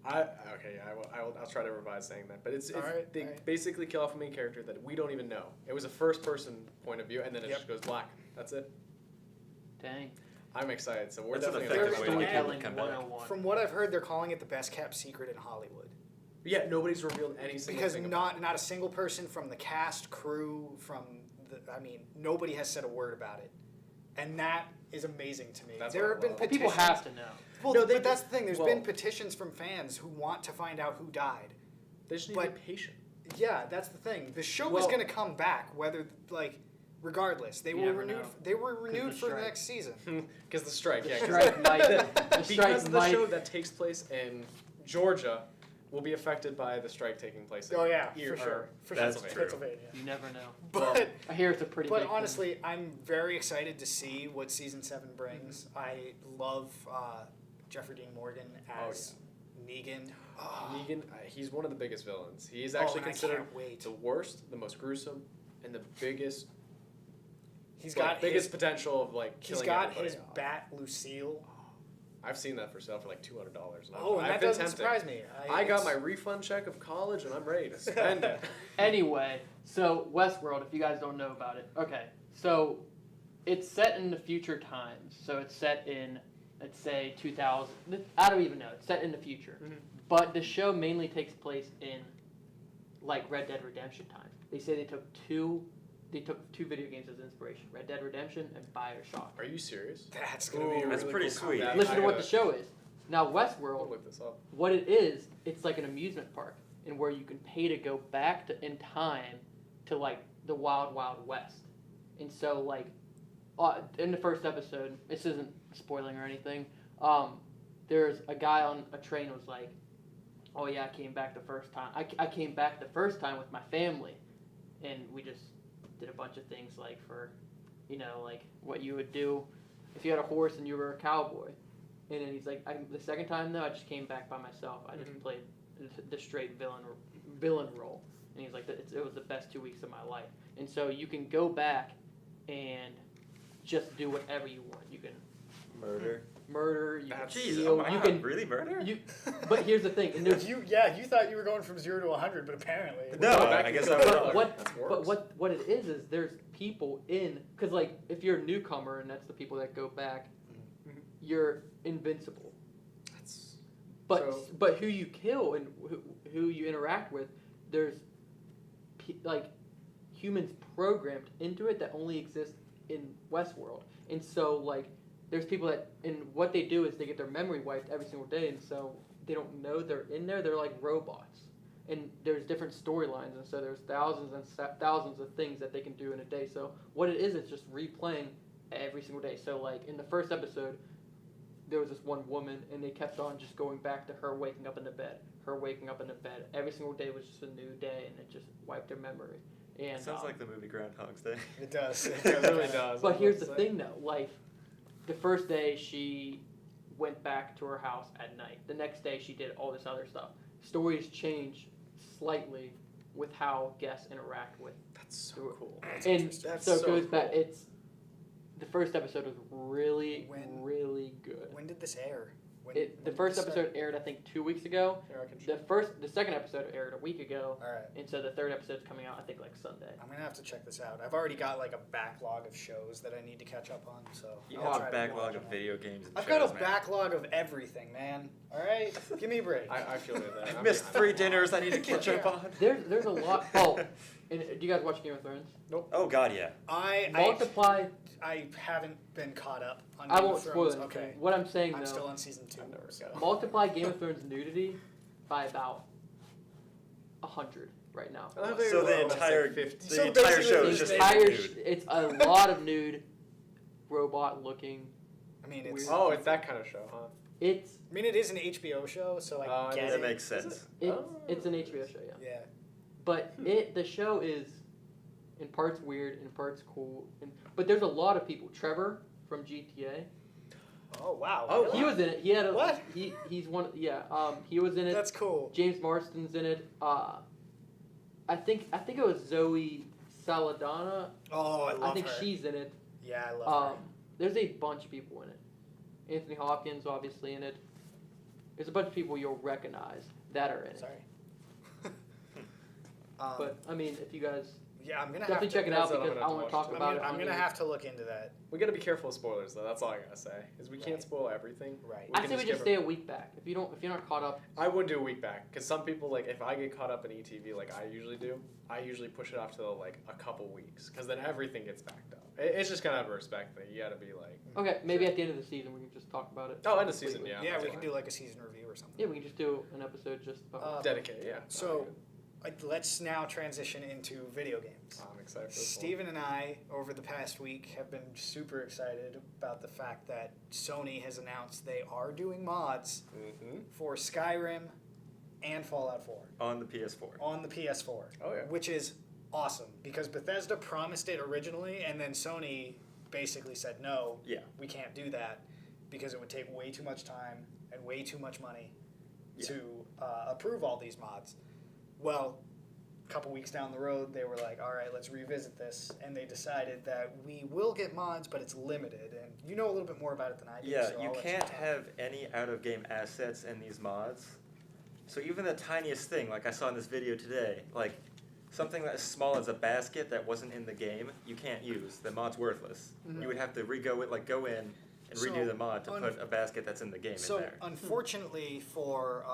I'll try to revise saying that, but it's Alright, they alright. basically kill off a main character that we don't even know. It was a first person point of view, and then it Yep. just goes black. That's it. Dang. I'm excited, so we're That's an definitely effective gonna way talk to about make it. it Storytelling come back. 101. From what I've heard, they're calling it the best kept secret in Hollywood. Yeah, nobody's revealed any single Because thing about it. not a single person from the cast, crew, nobody has said a word about it, and that is amazing to me. That's there what I have been love. petitions. People have to know. Well, No, they- but that's the thing. There's well- been petitions from fans who want to find out who died. They just need but- to be patient. Yeah, that's the thing. The show Well- was going to come back, whether regardless. They You were never renewed. know. They were renewed the for the strike. next season. Because the strike, The yeah. 'cause strike might. The because strike the might. show that takes place in Georgia will be affected by the strike taking place in Oh yeah, Erie- for sure. or For That's sure. true. Pennsylvania. You never know. But I hear it's a pretty. but big thing. honestly, I'm very excited to see what season 7 brings. I love Jeffrey Dean Morgan as Negan. Oh, Negan, he's one of the biggest villains. He is oh, actually and I considered can't wait. the worst, the most gruesome, and the biggest He's got biggest his, potential of like he's killing got everybody his off. bat Lucille. I've seen that for sale for like $200. Oh, and I've that been doesn't tempted. surprise me. I got it's- my refund check of college and I'm ready to spend it. Anyway, so Westworld, if you guys don't know about it, okay, so it's set in the future times. So it's set in, let's say, 2000. I don't even know. It's set in the future, Mhm. but the show mainly takes place in like Red Dead Redemption times. They say they took two video games as inspiration: Red Dead Redemption and BioShock. Are you serious? That's gonna Ooh, be a That's really pretty cool sweet. comeback. Listen to I what the gotta- show is. Now I'll Westworld, look this up. what it is, it's like an amusement park, and where you can pay to go back in time to like the Wild Wild West. And so like in the first episode, this isn't spoiling or anything. There's a guy on a train was like, "Oh yeah, I came back the first time. I came back the first time with my family, and we just did a bunch of things like for, like what you would do if you had a horse and you were a cowboy." And then he's like, the second time though, I just came back by myself. I just Mhm. played the straight villain role. And he's like, it was the best 2 weeks of my life. And so you can go back and just do whatever you want. You can Murder. murder. You can That's- Jeez, steal. oh my You God, can. really murder? You. But here's the thing. And there's, you thought you were going from 0 to 100, but apparently No, Go back I and guess kill I the will. killer. What- That's But worse. what it is there's people in, because like if you're a newcomer and that's the people that go back, Mhm. you're invincible. That's But so, but who you kill and who you interact with, there's like humans programmed into it that only exist in Westworld, and so like there's people that, and what they do is they get their memory wiped every single day, and so they don't know they're in there. They're like robots, and there's different storylines, and so there's thousands and thousands of things that they can do in a day. So what it is just replaying every single day. So like in the first episode, there was this one woman, and they kept on just going back to her waking up in the bed, her waking up in the bed. Every single day was just a new day, and it just wiped their memory. And It sounds like the movie Groundhog's Day. it does. It it really kinda- does. But I here's was the about to thing, though. Like, the first day she went back to her house at night. The next day she did all this other stuff. Stories change slightly with how guests interact with. That's so cool. And That's so it so goes back. cool. It's the first episode was really, When- really good. When did this air? When, The when did first this episode aired, I think, 2 weeks ago. Here, I can The second episode aired a week ago, All right. and so the third episode's coming out, I think, like Sunday. I'm gonna have to check this out. I've already got like a backlog of shows that I need to catch up on. So You I'll have try a to backlog watch of them. video games and I've shows, got a man. backlog of everything, man. All right, give me a break. I feel it. That. I've missed 3 dinners I need to catch up on. There's a lot. Oh, and do you guys watch Game of Thrones? Oh, God, yeah. I Multiply. haven't been caught up on. I Game won't of spoil Thrones. anything. Okay, What I'm saying I'm though, still on season 2. I've never got it. multiply Game of Thrones nudity by about 100 right now. I think So it the was like entire 50. So entire basically show the is just entire nude. it's a lot of nude, robot looking. I mean, it's. Weird. Oh, it's that kind of show, huh? It's I mean, it is an HBO show, so I get it That it. makes Is sense. it's Oh. it's an HBO show, yeah. Yeah. But the show is in parts weird, in parts cool, but there's a lot of people. Trevor from GTA, Oh wow. Oh, really? he was in it. He had a What? he's one. Yeah, he was in it. That's cool. James Marsden's in it. I think it was Zoe Saldana. Oh, I love I think her. she's in it. Yeah, I love There's a bunch of people in it. Anthony Hopkins obviously in it. There's a bunch of people you'll recognize that are in her. it. Sorry. But I mean, if you guys yeah, I'm gonna definitely have to. check it out that's what I'm because gonna I have want to to talk watch. about it. I'm on gonna here. have to look into that. We gotta be careful of spoilers, though. That's all I gotta say. Is we Right. can't spoil everything. Right. I say we give just a- stay a week back. If you're not caught up, I would do a week back because some people like if I get caught up in ETV like I usually do, I usually push it off to like a couple weeks because then everything gets backed up. It's just kind of a respect thing. You gotta be like, okay, maybe at the end of the season we can just talk about it. oh, end of season, yeah. Yeah, that's we can fine. do like a season review or something. Yeah, we can just do an episode just about. Dedicate, yeah. So, let's now transition into video games. I'm excited for this one. Steven and I, over the past week, have been super excited about the fact that Sony has announced they are doing mods Mm-hmm. for Skyrim and Fallout 4 On the PS4. on the PS4, Oh yeah. which is awesome because Bethesda promised it originally, and then Sony basically said, no, Yeah. we can't do that because it would take way too much time and way too much money Yeah. to approve all these mods. Well, a couple weeks down the road, they were like, all right, let's revisit this. And they decided that we will get mods, but it's limited. And you know a little bit more about it than I do. Yeah, so you I'll let can't talk. have any out-of-game assets in these mods. So even the tiniest thing, like I saw in this video today, like something as small as a basket that wasn't in the game, you can't use. The mod's worthless. Mhm. You would have to go in and So, redo the mod to un- put a basket that's in the game So, in there. unfortunately for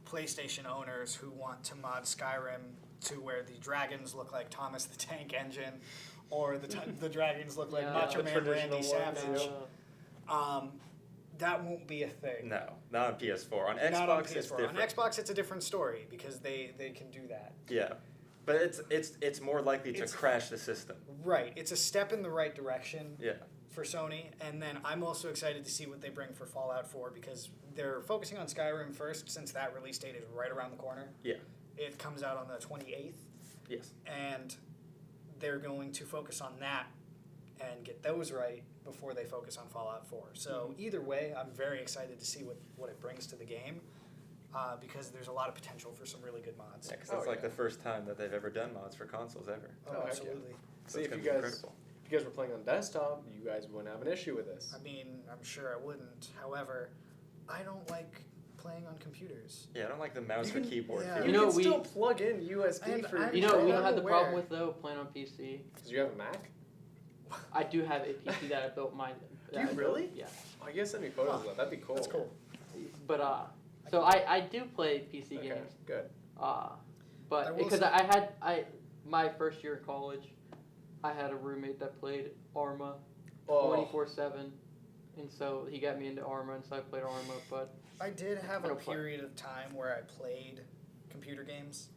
PlayStation owners who want to mod Skyrim to where the dragons look like Thomas the Tank Engine or the dragons look like Yeah. Macho The Man traditional Randy ones, Savage, Uh, that won't be a thing. No, not on PS4. On Xbox, Not on it's PS4. different. On Xbox, it's a different story because they can do that. Yeah, but it's more likely to It's- crash the system. Right. It's a step in the right direction Yeah. for Sony, and then I'm also excited to see what they bring for Fallout 4 because they're focusing on Skyrim first since that release date is right around the corner. Yeah. It comes out on the 28th, Yes. and they're going to focus on that and get those right before they focus on Fallout 4. So either way, I'm very excited to see what it brings to the game because there's a lot of potential for some really good mods. Yeah, 'cause Oh, it's like yeah. the first time that they've ever done mods for consoles ever. Oh, Oh, heck yeah. absolutely. So See it's if you gonna be guys incredible. if you guys were playing on desktop, you guys wouldn't have an issue with this. I mean, I'm sure I wouldn't. However, I don't like playing on computers. Yeah, I don't like the mouse You or can- keyboard. yeah. feature. You know, can we- still plug in USB And for I- you know what we don't I'm have the problem aware. with though playing on PC. because you have a Mac. I do have a PC that I built mine. Do you really? Yeah. Oh, you guys send me photos of that. That'd be cool. That's cool. But so I do play PC Okay, games. good. I But will because say- my first year in college, I had a roommate that played Arma Oh, 24/7, and so he got me into Arma, and so I played Arma. But I did have I a don't play. period of time where I played computer games.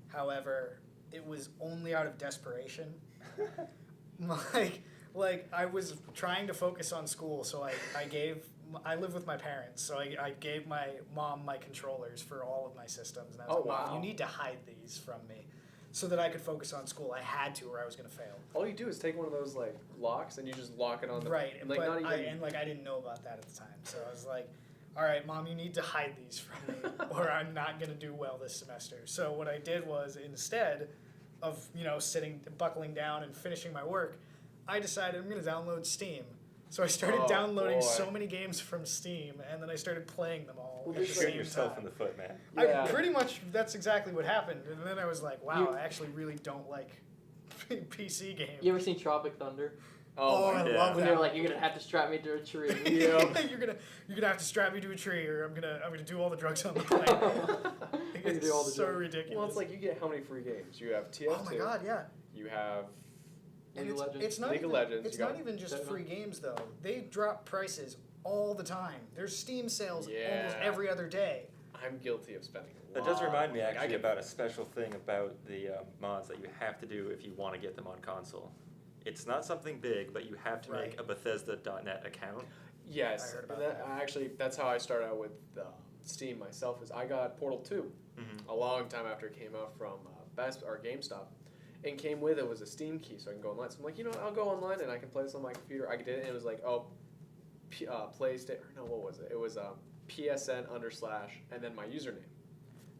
However, it was only out of desperation. like I was trying to focus on school, so I live with my parents, so I gave my mom my controllers for all of my systems, and I was Oh, like, Mom, wow. you need to hide these from me, so that I could focus on school. I had to, or I was gonna fail. all you do is take one of those like locks and you just lock it on the Right, like but not even. I didn't know about that at the time, so I was like, all right, Mom, you need to hide these from me or I'm not going to do well this semester. So what I did was, instead of, buckling down and finishing my work, I decided I'm going to download Steam. So I started Oh, downloading boy. so many games from Steam, and then I started playing them all Well, at the just Shoot same yourself time. in the foot, man. Yeah. Pretty much, that's exactly what happened. And then I was like, wow, You- I actually really don't like PC games. You ever seen Tropic Thunder? Oh, my I God. love When that. they're like, you're gonna have to strap me to a tree. Yep. you're gonna have to strap me to a tree, or I'm gonna do all the drugs on the planet. You can It's do all the so drugs. ridiculous. Well, it's like you get how many free games? You have TF2. oh my god, yeah. You have And League of Legends. it's not League of even, Legends, It's you not got- even just Dota. free games though. They drop prices all the time. There's Steam sales almost Yeah. every other day. I'm guilty of spending a That lot. does remind me Like, I actually get- about a special thing about the mods that you have to do if you want to get them on console. It's not something big, but you have to make Right. a Bethesda.net account. Yes, I heard about that. Actually, that's how I started out with Steam myself. Is I got Portal 2 Mm-hmm. a long time after it came out from Best or GameStop, and came with it was a Steam key, so I can go online. So I'm like, you know, what, I'll go online and I can play this on my computer. I did it, and it was like, PlayStation. No, what was it? It was PSN / and then my username.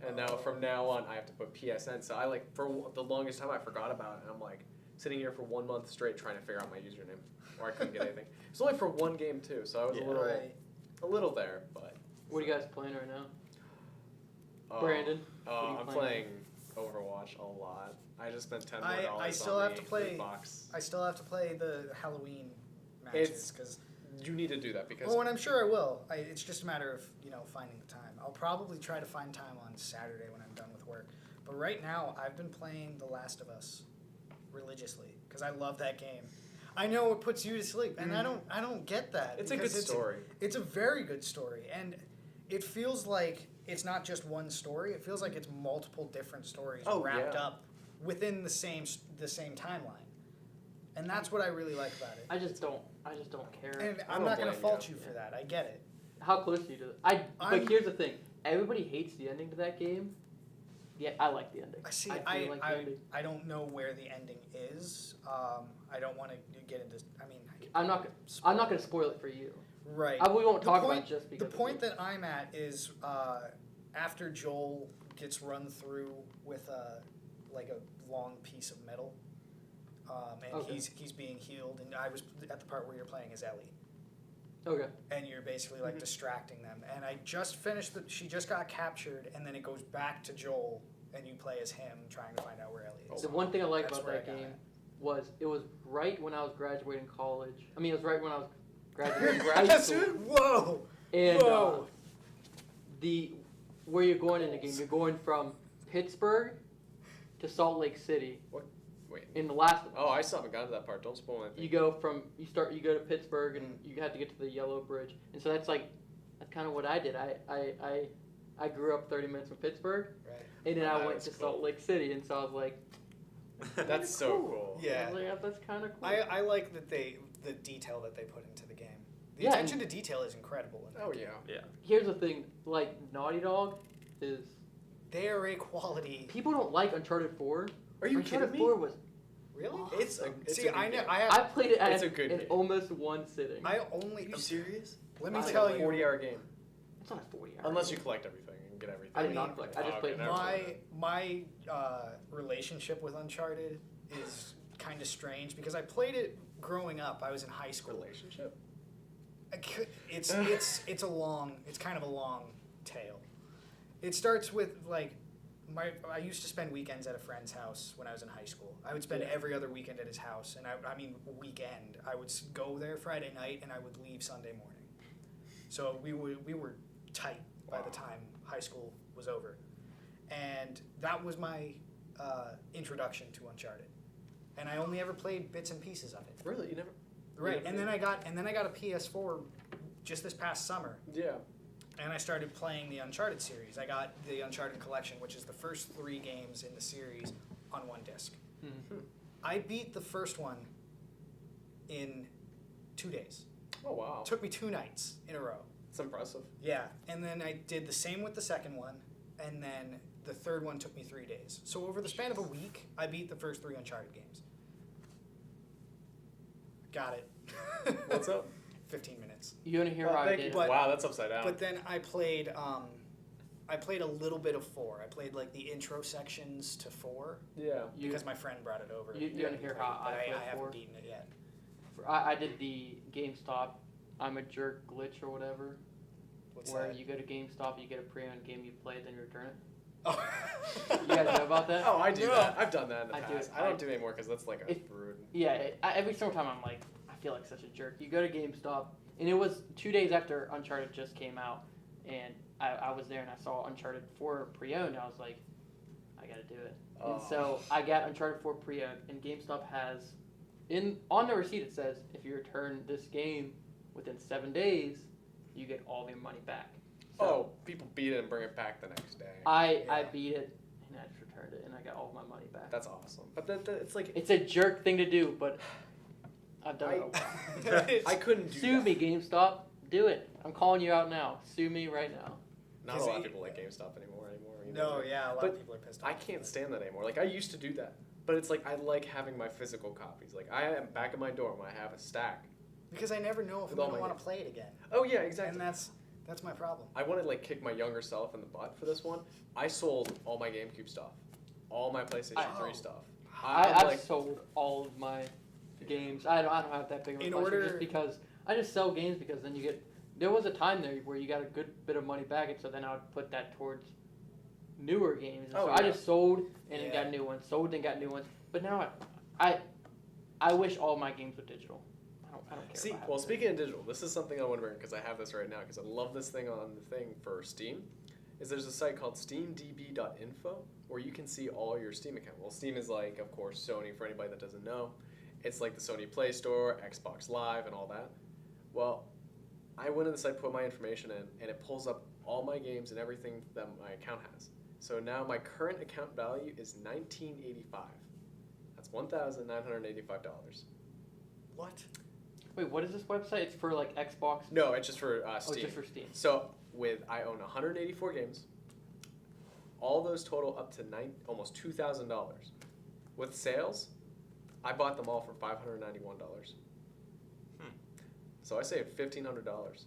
And now from now on, I have to put PSN. So I for the longest time I forgot about it, and I'm like sitting here for 1 month straight trying to figure out my username, or I couldn't get anything. It's only for one game too, so I was Yeah. Right. a little there, but. What are you guys playing right now? Oh, Brandon, what are you I'm playing? playing Overwatch a lot. I just spent $10 I more still on have the to play- loot box. I still have to play the Halloween matches It's- because. You need to do that because Oh, and I'm sure I will. It's just a matter of finding the time. I'll probably try to find time on Saturday when I'm done with work. But right now, I've been playing The Last of Us religiously because I love that game. I know it puts you to sleep, and I don't get that. it's a good because story. It's a very good story, and it feels like it's not just one story. It feels like it's multiple different stories Oh, wrapped yeah. up within the same timeline, and that's what I really like about it. I just don't care. And I I'm don't not gonna blame fault you. you for that. I get it. How close are you to I'm- But here's the thing. Everybody hates the ending to that game. Yeah, I like the ending. I see. I do I, like the I, ending. I don't know where the ending is. I don't want to get into. I mean, I'm not gonna spoil it for you. right. We won't The talk point- about it just The because. point that I'm at is after Joel gets run through with a long piece of metal, and Okay. he's being healed, and I was at the part where you're playing as Ellie. Okay. And you're basically Mm-hmm. distracting them. And I just finished she just got captured, and then it goes back to Joel, and you play as him trying to find out where Ellie is. The one thing I like That's about where that I got game it. was it was right when I was graduating college. I mean, it was right when I was graduating high That's school. it? Whoa! And Whoa! where you're going in the game, you're going from Pittsburgh to Salt Lake City. Wait. In the last one. Oh, I still haven't gotten to that part. Don't spoil anything. You go to Pittsburgh and you have to get to the Yellow Bridge, and so that's kind of what I did. I grew up 30 minutes from Pittsburgh, Right. and then Oh, I that went is to cool. Salt Lake City, and so I was like, That's so cool. Yeah. I was like, that's kind of cool. I like that the detail that they put into the game. The Yeah, attention to detail is incredible. In that Oh game. yeah. Here's the thing, like Naughty Dog is They are a quality. people don't like Uncharted 4. Are you Uncharted kidding me? 4 was Really? It's a See, a good I know. game. I I have. played it It's at a good in game. almost one sitting. I only. serious? Let me It's like tell a you. 40-hour game. It's not a 40 hour. Unless you collect everything and get everything. I did I not mean, collect. I just Oh, played. okay, never mind. My relationship with Uncharted is kind of strange because I played it growing up. I was in high school. Relationship. It's kind of a long tale. It starts with I used to spend weekends at a friend's house when I was in high school. I would spend Yeah. every other weekend at his house, and I mean weekend. I would go there Friday night, and I would leave Sunday morning. So we were tight by the Wow. time high school was over, and that was my introduction to Uncharted. And I only ever played bits and pieces of it. Really? You never? Right, Yeah. and then I got a PS4 just this past summer, Yeah. and I started playing the Uncharted series. I got the Uncharted collection, which is the first 3 games in the series, on one disc. Mhm. I beat the first one in 2 days. Oh wow. It took me 2 nights in a row. It's impressive. Yeah, and then I did the same with the second one, and then the third one took me 3 days. So over the span of a week, I beat the first 3 Uncharted games. Got it. What's up? 15 minutes. You want to hear Oh, how I thank did? you. But- Wow, that's upside down. But then I played a little bit of 4. I played like the intro sections to 4 yeah. You, because my friend brought it over. You wanna hear how But I I played haven't 4? beaten it yet. I did the GameStop I'm a jerk glitch or whatever, What's where that? you go to GameStop, you get a pre-owned game, you play it, then you return it. Oh. You guys know about that? Oh, I do No. that. I've done that in the I do past. it. I don't do it anymore because that's like a It- rude. Yeah, every single time I'm like, I feel like such a jerk. You go to GameStop, and it was 2 days after Uncharted just came out, and I was there and I saw Uncharted 4 pre-owned. I was like, I gotta do it. Oh. And so I got Uncharted 4 pre-owned, and GameStop has, on the receipt it says, if you return this game within 7 days, you get all of your money back. So Oh, people beat it and bring it back the next day. I Yeah. beat it, and I just returned it, and I got all of my money back. That's awesome. But it's like It's a jerk thing to do, but I've done it a while. I couldn't do Sue that. me, GameStop. Do it. I'm calling you out now. Sue me right now. Not a lot of people like GameStop anymore. You know? No, yeah, a lot But of people are pissed off. I can't stand that anymore. Like I used to do that, but it's like I like having my physical copies. Like I am back in my dorm. I have a stack. Because I never know if With I'm all gonna my want to play it again, Oh yeah, exactly. and that's my problem. I want to like kick my younger self in the butt for this one. I sold all my GameCube stuff, all my PlayStation Oh. 3 stuff. I've I'm like, sold all of my games. I don't have that big of a In collection order- just because I just sell games because then you get. There was a time there where you got a good bit of money back, and so then I would put that towards newer games. And Oh, so I yeah. just sold and then Yeah. got new ones, sold and got new ones. But now I wish all my games were digital. I don't care. see, if I have well, to. speaking of digital, this is something I want to bring because I have this right now because I love this thing on the thing for Steam. Is there's a site called SteamDB.info where you can see all your Steam account. Well, Steam is like, of course, Sony for anybody that doesn't know. It's like the Sony Play Store, Xbox Live, and all that. Well, I went to the site, put my information in, and it pulls up all my games and everything that my account has. So now my current account value is $19.85. That's $1,985. What? Wait, what is this website? It's for like Xbox. No, it's just for Oh, Steam. just for Steam. So I own 184 games. All those total up to almost $2,000. With sales, I bought them all for $591. So I saved $1,500.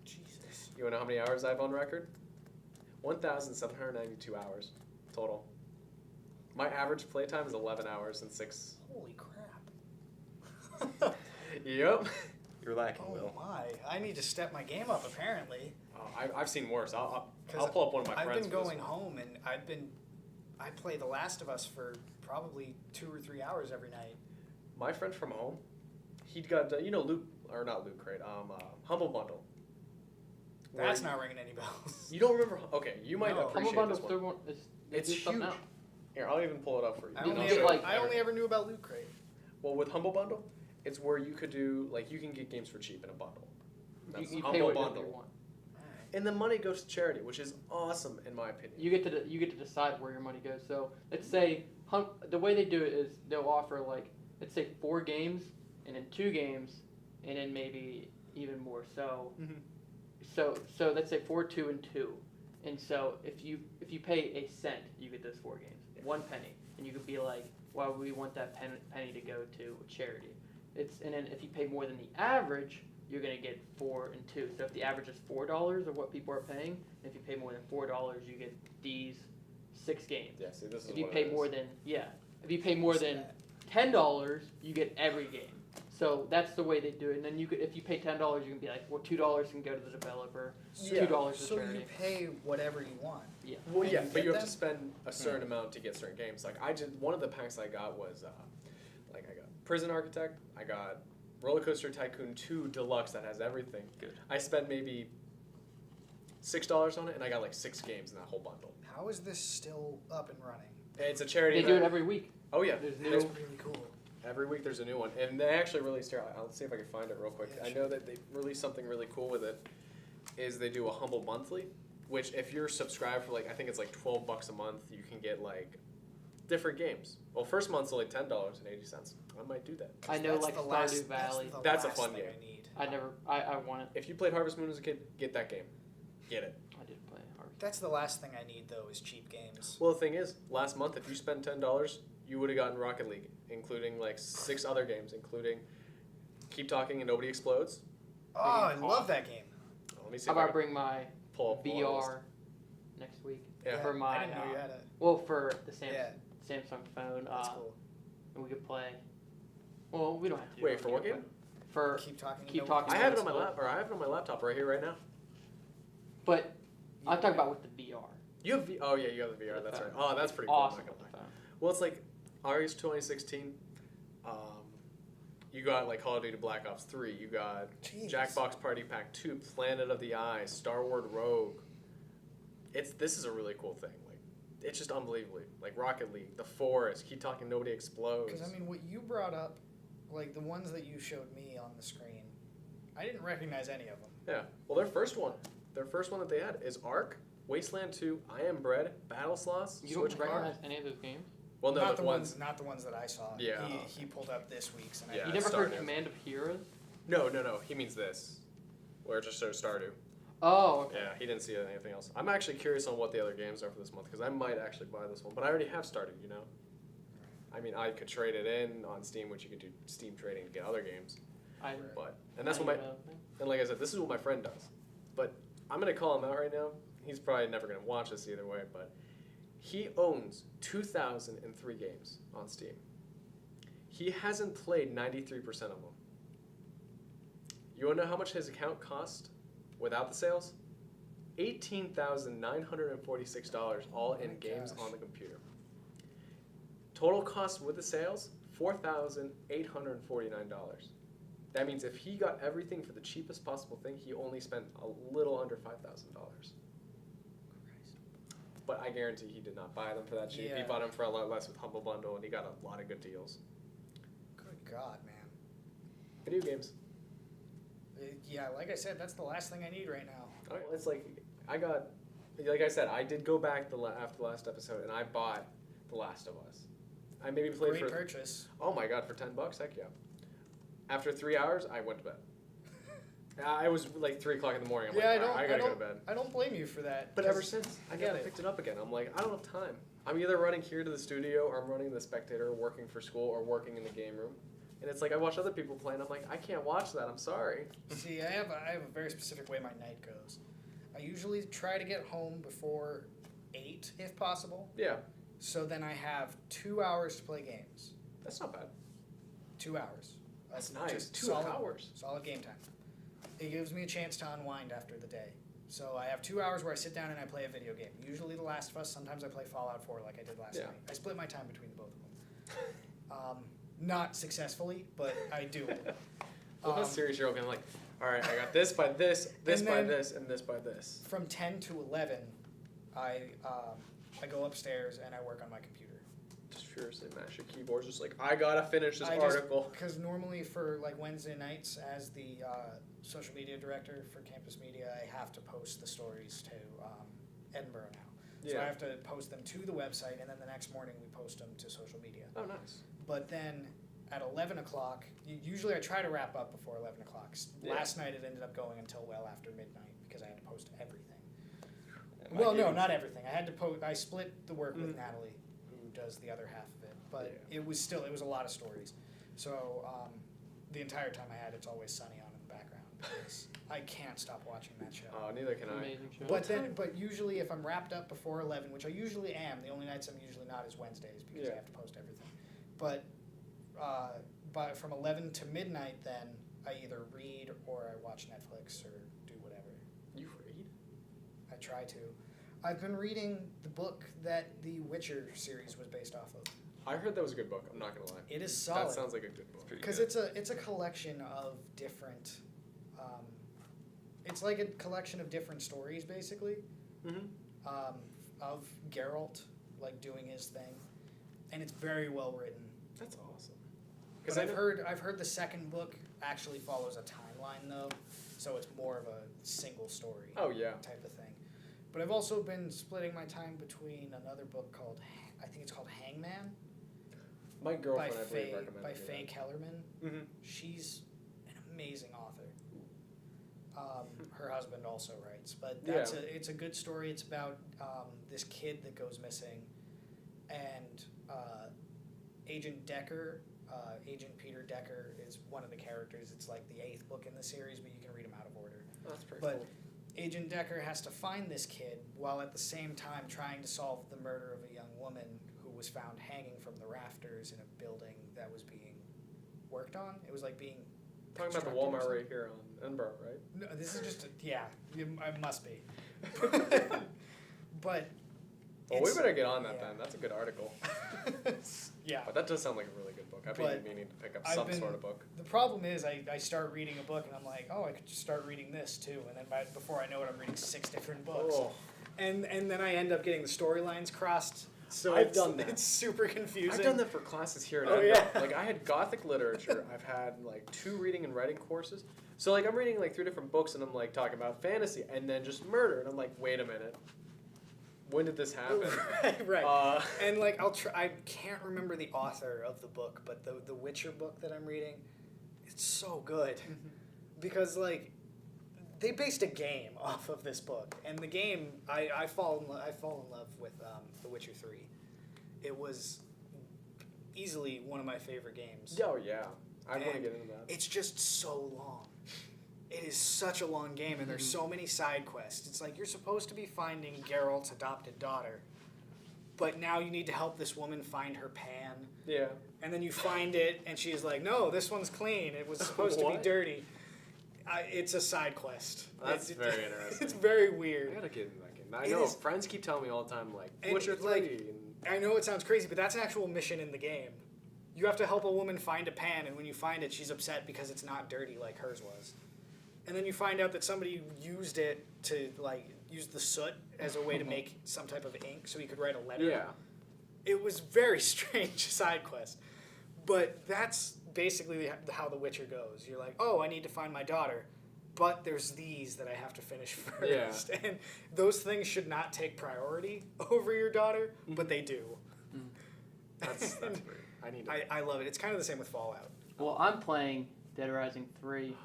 Jesus. You wanna know how many hours I have on record? 1,792 hours total. My average playtime is 11 hours and 6. Holy crap. Yep. You're lacking, Oh Will. my! I need to step my game up. Apparently, I've seen worse. I'll 'Cause pull up one of my I've friends. been for this going one. home and I play The Last of Us for probably 2 or 3 hours every night. My friend from home, he'd got Loot or not Loot Crate, Humble Bundle. Where That's you- not ringing any bells. You don't remember? Okay, you might No. appreciate Humble this Bundle one. still they It's do something huge. now. Here, I'll even pull it up for you. I You only, can get, ever, like- I only ever knew about Loot Crate. Well, with Humble Bundle, it's where you could do like you can get games for cheap in a bundle. That's You pay Humble whatever Bundle, you want. and the money goes to charity, which is awesome in my opinion. You get to decide where your money goes. So let's say the way they do it is they'll offer like let's say 4 games and then 2 games and then maybe even more. So Mhm. so let's say 4, 2, and 2. And so if you pay a cent, you get those 4 games, 1 penny, and you could be like, well, we want that penny to go to charity. And then if you pay more than the average, you're gonna get 4 and 2. So if the average is $4 of what people are paying, if you pay more than $4, you get these 6 games. Yeah, see, this is If you what pay it is. more than if you pay more What's than that? $10, you get every game. So that's the way they do it. And then if you pay $10, you can be like, well, $2 can go to the developer, Yeah. $2 to So charity. you pay whatever you want. Yeah. Well, And yeah, you but you get have to spend a certain amount to get certain games. Like I did, one of the packs I got was, I got Prison Architect, I got Roller Coaster Tycoon 2 Deluxe that has everything. Good. I spent maybe $6 on it, and I got like 6 games in that whole bundle. How is this still up and running? And it's a charity. They do it event. every week. Oh yeah, There's That's new. really cool. every week there's a new one, and they actually released here. I'll see if I can find it real quick. Yeah, I know that they released something really cool with it. Is they do a Humble Monthly, which if you're subscribed for like I think it's like $12 a month, you can get like different games. Well, first month's only $10.80. I might do that. I know, That's like the Stardew last- Valley. That's a last fun thing game. I need. I want it. If you played Harvest Moon as a kid, get that game. Get it. I did play Harvest. That's the last thing I need though is cheap games. Well, the thing is, last month if you spent $10, you would have gotten Rocket League, including like 6 other games, including Keep Talking and Nobody Explodes, Oh, I love that game. Let me see How if I about can bring my pull up one of those. VR next week? Yeah. For my I didn't know you had a. well, for the Yeah. Samsung phone. That's cool. And we could play. Well, we don't have to. Wait, for what game? For Keep talking. keep no- talking. I have it on my Let's I have it on my laptop right here right now. but I'm talking about with the VR. You have oh yeah, you have the VR. The That's phone. right. Oh, that's It's pretty cool. Awesome I'm not with gonna the lie. phone. Well, it's like Ares 2016. You got like Call of Duty Black Ops 3. You got Jeez. Jackbox Party Pack 2, Planet of the Eye, Star Wars Rogue. This is a really cool thing. Like, it's just unbelievably like Rocket League, The Forest. Keep talking, nobody explodes. Because I mean, what you brought up, like the ones that you showed me on the screen, I didn't recognize any of them. Yeah. Well, their first one that they had is Ark, Wasteland 2, I Am Bread, Battle Sloths, You Switch don't Card. recognize any of those games? Well, no, not the the ones. not the ones that I saw. Yeah. He pulled up this week's, and Yeah, You it's never heard Stardew. Command of Heroes? No. He means this, where it just shows Stardew. Oh, okay. Yeah, he didn't see anything else. I'm actually curious on what the other games are for this month because I might actually buy this one, but I already have Stardew. You know. I mean, I could trade it in on Steam, which you could do Steam trading to get other games. I, But that's I what my don't know. and like I said, this is what my friend does. But I'm gonna call him out right now. He's probably never gonna watch this either way, but he owns 2,003 games on Steam. He hasn't played 93% of them. You wanna know how much his account cost without the sales? $18,946 all Oh in my games gosh. on the computer. Total cost with the sales, $4,849. That means if he got everything for the cheapest possible thing, he only spent a little under $5,000. But I guarantee he did not buy them for that cheap. He Yeah. bought them for a lot less with Humble Bundle, and he got a lot of good deals. Good God, man. Video games. Yeah, like I said, that's the last thing I need right now. It's like like I said, I did go back after the last episode, and I bought The Last of Us. I maybe played Great for purchase. oh my god for $10. Heck yeah. After 3 hours, I went to bed. I was like 3 o'clock in the morning. I'm Yeah, like, "Alright, I gotta go to bed. I don't blame you for that. But 'cause ever since I get it. picked it up again, I'm like, I don't have time. I'm either running here to the studio, or I'm running the Spectator, working for school, or working in the game room. And it's like I watch other people play, and I'm like, I can't watch that. I'm sorry. See, I have a very specific way my night goes. I usually try to get home before 8, if possible. Yeah, So then I have 2 hours to play games. that's not bad. 2 hours. That's nice. Just 2 solid- hours. Solid game time. It gives me a chance to unwind after the day. So I have 2 hours where I sit down and I play a video game. Usually The Last of Us. Sometimes I play Fallout 4 like I did last Yeah. night. I split my time between both of them. Not successfully, but I do. Well, how serious you're looking like, all right, I got this by this, this And by then- this, and this by this. From 10 to 11, I go upstairs and I work on my computer. Just furiously mash your keyboard, just like, I gotta finish this I just- article. Because normally for like Wednesday nights, as the social media director for Campus Media, I have to post the stories to Edinburgh now. So Yeah. I have to post them to the website, and then the next morning we post them to social media. Oh, nice. But then at 11 o'clock, usually I try to wrap up before 11 o'clock. Yeah. Last night it ended up going until well after midnight because I had to post everything. My Well, no, game- not everything. I had to post. I split the work with Mm. Natalie, who does the other half of it. But Yeah. it was a lot of stories. So the entire time I had It's Always Sunny on in the background because I can't stop watching that show. Oh, neither can I. Amazing show. But usually if I'm wrapped up before 11, which I usually am, the only nights I'm usually not is Wednesdays because Yeah. I have to post everything. But from 11 to midnight, then I either read or I watch Netflix or do whatever. You read? I try to. I've been reading the book that the Witcher series was based off of. I heard that was a good book. I'm not gonna lie. It is That solid sounds like a good book. Pretty because good. it's a collection of different. It's like a collection of different stories, basically, Mm-hmm. of Geralt like doing his thing, and it's very well written. That's awesome. Because I've heard the second book actually follows a timeline though, so it's more of a single story. Oh yeah. Type of thing. But I've also been splitting my time between another book called I think it's called Hangman My by girlfriend, I believe, Faye recommended Faye Kellerman. Mm-hmm. She's an amazing author. Her husband also writes, but it's a good story. It's about this kid that goes missing, and Agent Decker Agent Peter Decker is one of the characters. It's like the 8th book in the series, but you can read them out of order. Oh, that's pretty But cool. Agent Decker has to find this kid while at the same time trying to solve the murder of a young woman who was found hanging from the rafters in a building that was being worked on. It was like being Talking about the constructed or Walmart something. right here on Edinburgh, right? No, this is just it must be. But Well, we it's- better get on that yeah. then. That's a good article. yeah. But that does sound like a really good book. I've But been meaning to pick up I've some been- sort of book. The problem is I start reading a book and I'm like, oh, I could just start reading this too, and then before I know it, I'm reading 6 different books, Oh, and then I end up getting the storylines crossed. So I've it's, done that. It's super confusing. I've done that for classes here at Oh, Edinburgh. yeah. Like I had Gothic literature. I've had like 2 reading and writing courses. So like I'm reading like 3 different books and I'm like talking about fantasy and then just murder and I'm like, wait a minute, when did this happen? right. And like I can't remember the author of the book, but the Witcher book that I'm reading, it's so good, because like they based a game off of this book, and the game I fall in love with The Witcher 3. It was easily one of my favorite games. Oh yeah, I want to And get into that. It's just so long. It is such a long game, and there's so many side quests. It's like you're supposed to be finding Geralt's adopted daughter, but now you need to help this woman find her pan. Yeah. And then you find it, and she's like, "No, this one's clean. It was supposed to be What? dirty." It's a side quest. That's It's- very interesting. It's very I weird. gotta get into that game. I It know is- friends keep telling me all the time like And, Witcher 3 like, and I know it sounds crazy, but that's an actual mission in the game. You have to help a woman find a pan, and when you find it, she's upset because it's not dirty like hers was. And then you find out that somebody used it to like use the soot as a way to make some type of ink, so he could write a letter. yeah. It was very strange side quest, but that's basically how The Witcher goes. You're like, oh, I need to find my daughter, but there's these that I have to finish first, and those things should not take priority over your daughter, but they do. That's weird. I need to I love it. It's kind of the same with Fallout. Well, I'm playing Dead Rising 3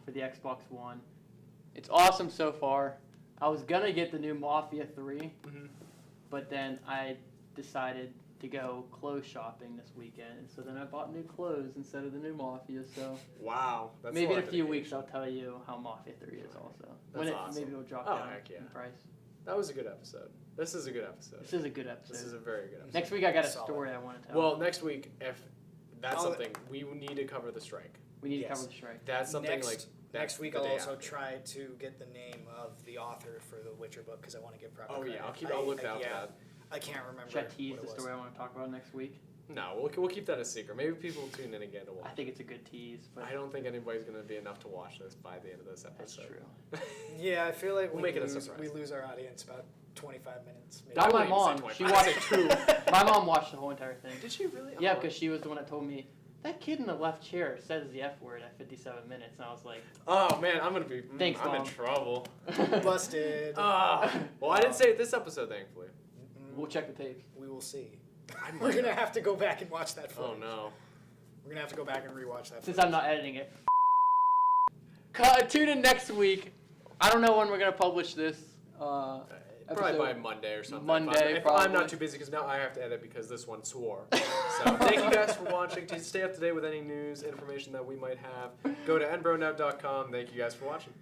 for the Xbox One. It's awesome so far. I was gonna get the new Mafia 3, Mhm. but then I decided to go clothes shopping this weekend. So then I bought new clothes instead of the new Mafia. So Wow. That's maybe in lot a of few dedication. weeks I'll tell you how Mafia 3 is also. That's awesome. Maybe it'll drop Oh, down heck yeah. in price. That was a good episode. This is a good episode. This is a good episode. This is a very good episode. Next week I got a Solid. story I want to tell. Well, next week, if that's I'll- something, we need to cover the strike. we need to yes. cover the strike. That's something next, like next week the I'll day also after. try to get the name of the author for the Witcher book because I want to give proper Oh credit. yeah, I'll look out for that. I can't remember. Should I tease what the it was. story I want to talk about next week? No, we'll keep that a secret. Maybe people will tune in again to watch. I think it's a good tease, but I don't think anybody's gonna be enough to watch this by the end of this that's episode. true. Yeah, I feel like We'll we make it a lose, surprise. we lose our audience about 25 minutes. Maybe. Not I my wouldn't mom. say She 25, watched I'd say 2. My mom watched the whole entire thing. Did she really? Yeah, Oh. because she was the one that told me that kid in the left chair says the F word at 57 minutes, and I was like, Oh man, I'm gonna be. Thanks, I'm Mom. in trouble. Busted. Well, I didn't say it this episode, thankfully. we'll check the tapes. We will see. We're gonna have to go back and watch that Oh footage. no. We're gonna have to go back and rewatch that. Since I'm not editing it. Tune in next week. I don't know when we're gonna publish this. Probably Episode by Monday or something. Monday, if I'm probably. not too busy because now I have to edit because this one swore. So thank you guys for watching. To stay up to date with any news, information that we might have, go to nbronow.com. Thank you guys for watching.